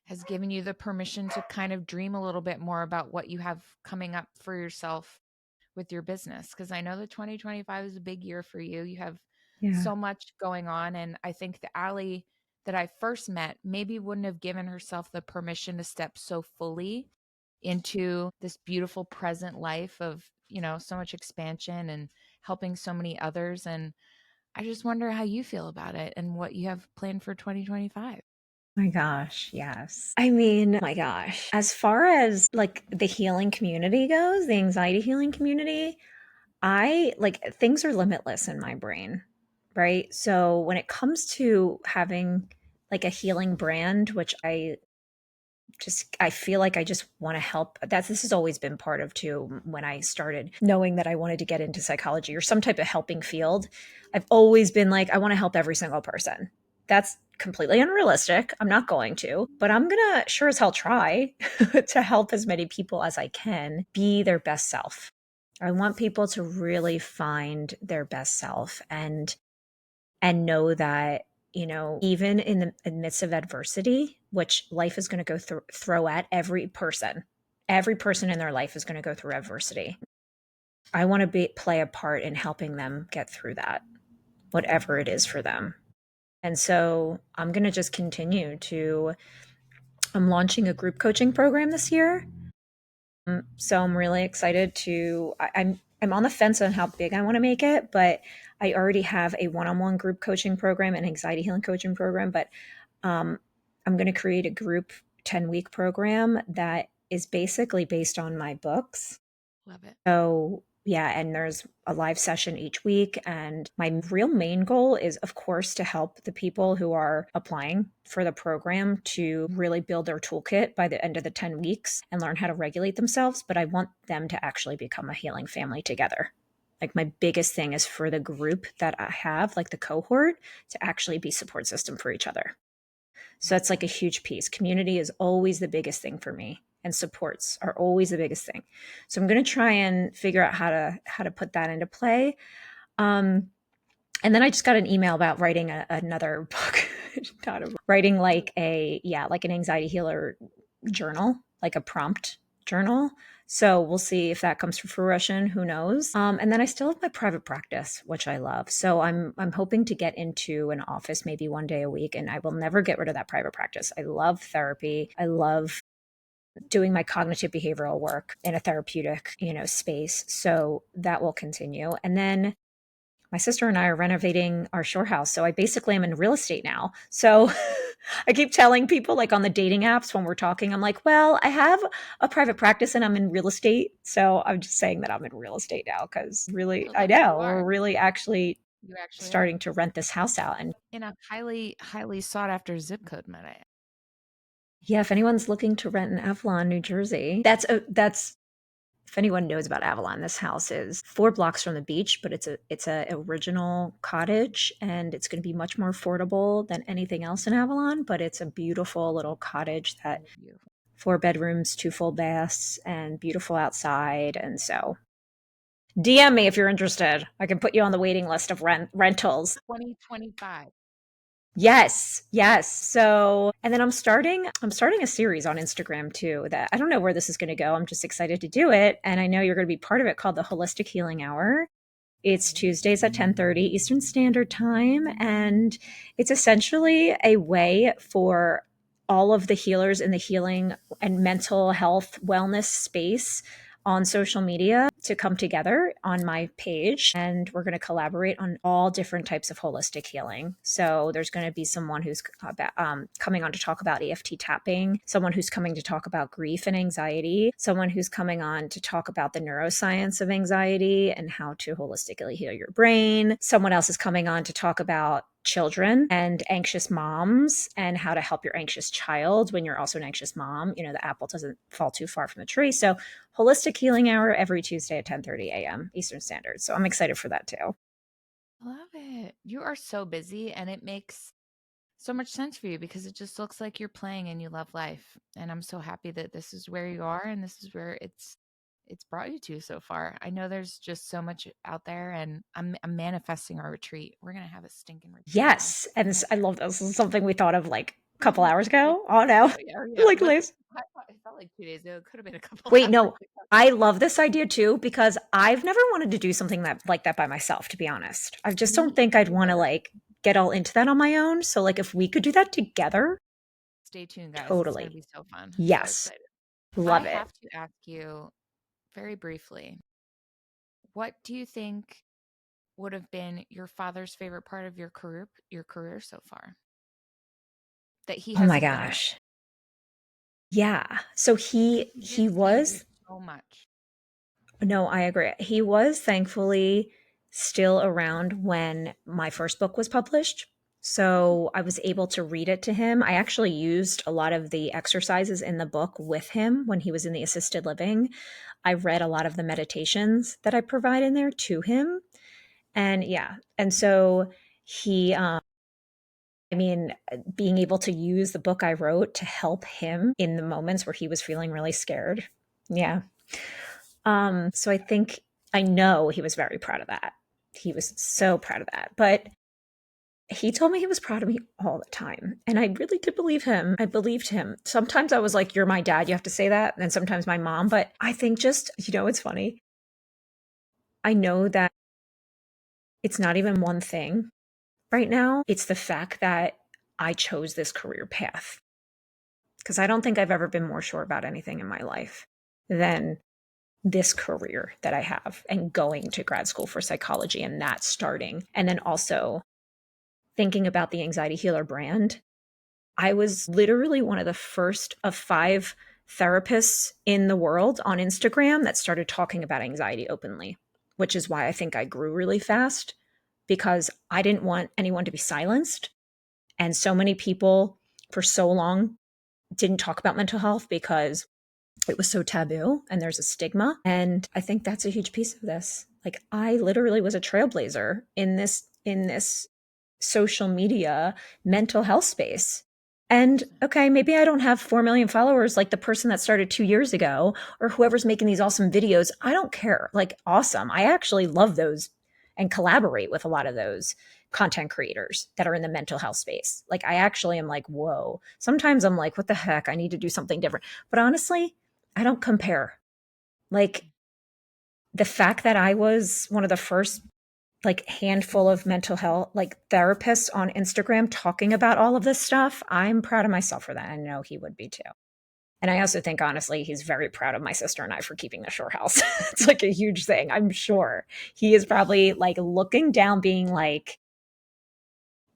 has given you the permission to kind of dream a little bit more about what you have coming up for yourself with your business. Because I know that 2025 is a big year for you. You have Yeah. so much going on. And I think the Allie that I first met maybe wouldn't have given herself the permission to step so fully into this beautiful present life of, so much expansion and helping so many others. And I just wonder how you feel about it and what you have planned for 2025. My gosh, yes. I mean, my gosh. As far as like the healing community goes, the anxiety healing community, I like things are limitless in my brain, right? So when it comes to having like a healing brand, which I feel like I just want to help. This has always been part of too when I started knowing that I wanted to get into psychology or some type of helping field. I've always been like, I want to help every single person. That's completely unrealistic. I'm not going to, but I'm gonna sure as hell try to help as many people as I can be their best self. I want people to really find their best self and know that, even in the midst of adversity, which life is going to go throw at every person, every person in their life is going to go through adversity. I want to play a part in helping them get through that, whatever it is for them. And so I'm going to just continue to, I'm launching a group coaching program this year. So I'm really excited to, I'm on the fence on how big I want to make it, but I already have a one-on-one group coaching program and anxiety healing coaching program, but um, I'm going to create a group 10-week program that is basically based on my books. Love it. So, yeah, and there's a live session each week. And my real main goal is, of course, to help the people who are applying for the program to really build their toolkit by the end of the 10 weeks and learn how to regulate themselves. But I want them to actually become a healing family together. Like, my biggest thing is for the group that I have, like the cohort, to actually be support system for each other. So that's like a huge piece. Community is always the biggest thing for me, and supports are always the biggest thing. So I'm going to try and figure out how to put that into play. Um, and then I just got an email about writing another book, writing like like an anxiety healer journal, like a prompt journal. So we'll see if that comes to fruition. Who knows? And then I still have my private practice, which I love. So I'm hoping to get into an office maybe one day a week, and I will never get rid of that private practice. I love therapy. I love doing my cognitive behavioral work in a therapeutic, space. So that will continue. And then my sister and I are renovating our shore house. So I basically am in real estate now. So I keep telling people, like on the dating apps when we're talking, I'm like, well, I have a private practice and I'm in real estate. So I'm just saying that I'm in real estate now because really, I I love it. You know we're are. really actually You actually are. starting to rent this house out. And In a highly, highly sought after zip code, might I add. yeah, if anyone's looking to rent in Avalon, New Jersey, that's if anyone knows about Avalon, this house is 4 blocks from the beach, but it's a original cottage, and it's going to be much more affordable than anything else in Avalon. But it's a beautiful little cottage that So beautiful. 4 bedrooms, 2 full baths, and beautiful outside. And so, DM me if you're interested. I can put you on the waiting list of rentals. 2025. Yes, yes. So, and then I'm starting a series on Instagram too that I don't know where this is going to go. I'm just excited to do it, and I know you're going to be part of it, called the Holistic Healing Hour. It's Tuesdays at 10:30 Eastern Standard Time, and it's essentially a way for all of the healers in the healing and mental health wellness space on social media to come together on my page, and we're going to collaborate on all different types of holistic healing. So there's going to be someone who's coming on to talk about EFT tapping, someone who's coming to talk about grief and anxiety, someone who's coming on to talk about the neuroscience of anxiety and how to holistically heal your brain. Someone else is coming on to talk about children and anxious moms and how to help your anxious child when you're also an anxious mom. The apple doesn't fall too far from the tree. So Holistic Healing Hour every Tuesday at 10:30 a.m. Eastern Standard. So I'm excited for that too. Love it. You are so busy, and it makes so much sense for you because it just looks like you're playing and you love life. And I'm so happy that this is where you are and this is where it's brought you to so far. I know there's just so much out there, and I'm manifesting our retreat. We're gonna have a stinking retreat now. Yes. And I love this. This is something we thought of like a couple Mhm. hours Like, ago. Oh no. yeah. Like What Liz. it felt like 2 days ago. It could have been a couple Wait, hours no. ago. I love this idea too because I've never wanted to do something that by myself, to be honest. I just don't Me think I'd want to either. like get all into that on my own. So like if we could do that together, Stay tuned, guys. It's gonna totally. be so fun. I'm so Yes. excited. I Love it. have to ask you very briefly, what do you think would have been your father's favorite part of your career so far that he Oh my hasn't been around? gosh. Yeah. So Because he he he just gave you was so much. no, I agree. He was thankfully still around when my first book was published. Oh, So I was able to read it to him. I actually used a lot of the exercises in the book with him when he was in the assisted living. I read a lot of the meditations that I provide in there to him. And yeah. And so he, I mean, being able to use the book I wrote to help him in the moments where he was feeling really scared. Yeah. So I know he was very proud of that. He was so proud of that. But He told me he was proud of me all the time. And I really did believe him. I believed him. Sometimes I was like, you're my dad. You have to say that. And sometimes my mom. But I think just, it's funny. I know that it's not even one thing right now. It's the fact that I chose this career path because I don't think I've ever been more sure about anything in my life than this career that I have and going to grad school for psychology and that starting. And then also thinking about the Anxiety Healer brand. I was literally one of the first of 5 therapists in the world on Instagram that started talking about anxiety openly, which is why I think I grew really fast because I didn't want anyone to be silenced. And so many people for so long didn't talk about mental health because it was so taboo and there's a stigma. And I think that's a huge piece of this. Like I literally was a trailblazer in this social media mental health space. And okay, maybe I don't have 4 million followers like the person that started 2 years ago or whoever's making these awesome videos. I don't care. Like, awesome. I actually love those and collaborate with a lot of those content creators that are in the mental health space. Like, I actually am like, whoa. Sometimes I'm like, what the heck? I need to do something different. But honestly, I don't compare. Like, the fact that I was one of the first like handful of mental health like therapists on Instagram talking about all of this stuff, I'm proud of myself for that. I know he would be too. And I also think honestly, he's very proud of my sister and I for keeping the shore house. It's like a huge thing. I'm sure he is probably like looking down, being like,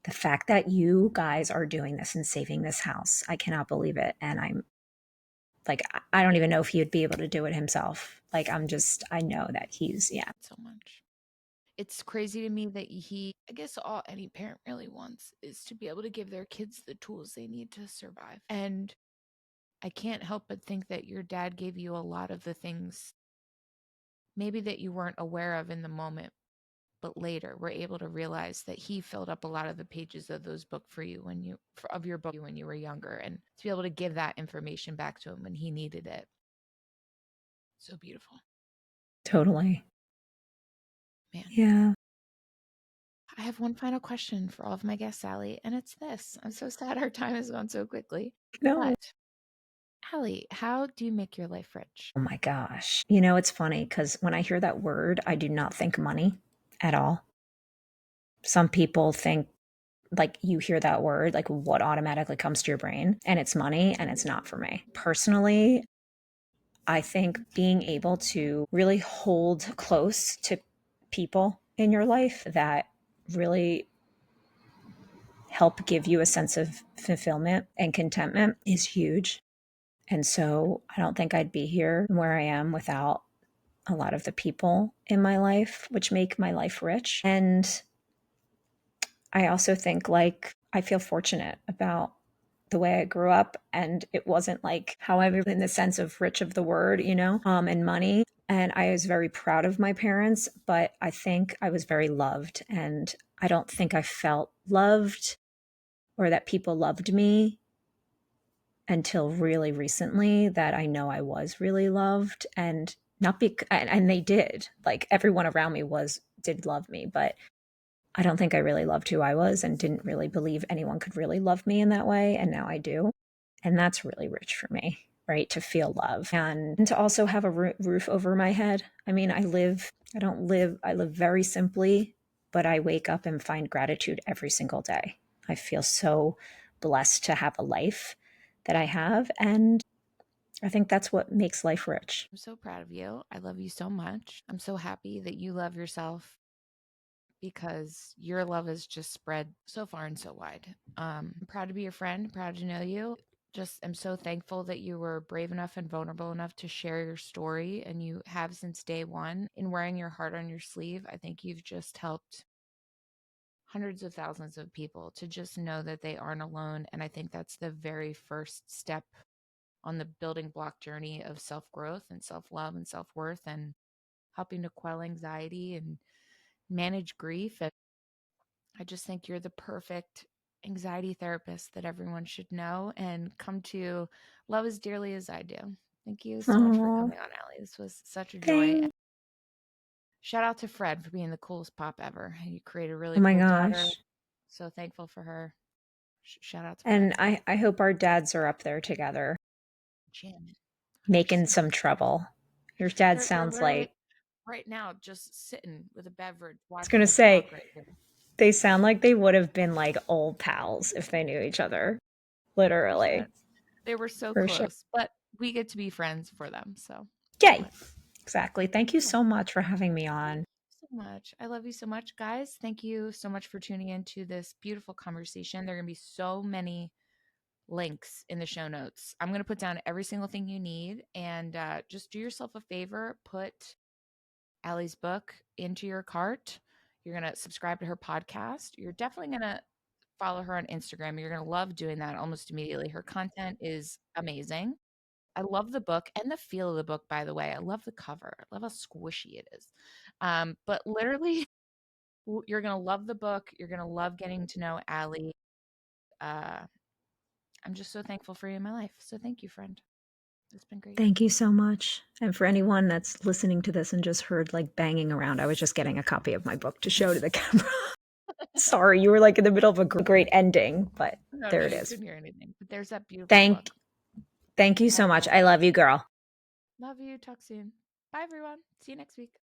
the fact that you guys are doing this and saving this house, I cannot believe it. And I'm like, I don't even know if he would be able to do it himself. Like, I know that he's, yeah, So much. It's crazy to me that I guess all any parent really wants is to be able to give their kids the tools they need to survive. And I can't help but think that your dad gave you a lot of the things maybe that you weren't aware of in the moment, but later were able to realize that he filled up a lot of the pages of those book for you of your book when you were younger, and to be able to give that information back to him when he needed it. So beautiful. totally. Man. Yeah. I have one final question for all of my guests, Sally, and it's this. I'm so sad our time has gone so quickly. No. But Allie, how do you make your life rich? Oh my gosh. It's funny because when I hear that word, I do not think money at all. Some people think, like, you hear that word, like, what automatically comes to your brain? And it's money, and it's not for me. Personally, I think being able to really hold close to people in your life that really help give you a sense of fulfillment and contentment is huge. And so I don't think I'd be here where I am without a lot of the people in my life, which make my life rich. And I also think like I feel fortunate about the way I grew up. And it wasn't like, however, in the sense of rich of the word, and money. And I was very proud of my parents, but I think I was very loved. And I don't think I felt loved or that people loved me until really recently, that I know I was really loved. And not because, and they did, like, everyone around me did love me, but I don't think I really loved who I was and didn't really believe anyone could really love me in that way. And now I do. And that's really rich for me, right? To feel love and to also have a roof over my head. I mean, I live very simply, but I wake up and find gratitude every single day. I feel so blessed to have a life that I have. And I think that's what makes life rich. I'm so proud of you. I love you so much. I'm so happy that you love yourself because your love has just spread so far and so wide. I'm proud to be your friend, proud to know you. Just am so thankful that you were brave enough and vulnerable enough to share your story, and you have since day one. In wearing your heart on your sleeve, I think you've just helped hundreds of thousands of people to just know that they aren't alone. And I think that's the very first step on the building block journey of self growth and self love and self worth, and helping to quell anxiety and manage grief. And I just think you're the perfect anxiety therapist that everyone should know and come to love as dearly as I do. Thank you so much for Oh, coming on, Allie. This was such a joy. And thank. shout out to Fred for being the coolest pop ever. You create a Oh really my cool daughter. gosh. So thankful for her. Shout out to my And ex-husband. I hope our dads are up there together Jamming. making 100%. some trouble. Your dad They're sounds literally like, right now just sitting with a beverage I was watching going to us talk say, right here. they sound like they would have been like old pals if they knew each other. Literally. 100%. They were so For sure. close, but we get to be friends for them. So love Yay. it. Exactly. Thank you Yeah. so much for having me Thank on. you so much. I love you so much, guys. Thank you so much for tuning into this beautiful conversation. There are going to be so many links in the show notes. I'm going to put down every single thing you need and just do yourself a favor. Put Allie's book into your cart. You're going to subscribe to her podcast. You're definitely going to follow her on Instagram. You're going to love doing that almost immediately. Her content is amazing. I love the book and the feel of the book, by the way. I love the cover. I love how squishy it is. But literally, you're going to love the book. You're going to love getting to know Allie. Uh, I'm just so thankful for you in my life. So thank you, friend. It's been great. Thank you so much. And for anyone that's listening to this and just heard like banging around, I was just getting a copy of my book to show to the camera. Sorry, you were like in the middle of a great ending, but No, no, there it you is. couldn't hear anything. But there's that beautiful Thank book. thank you All so right, much. I guys. love you, girl. Love you. Talk soon. Bye, everyone. See you next week.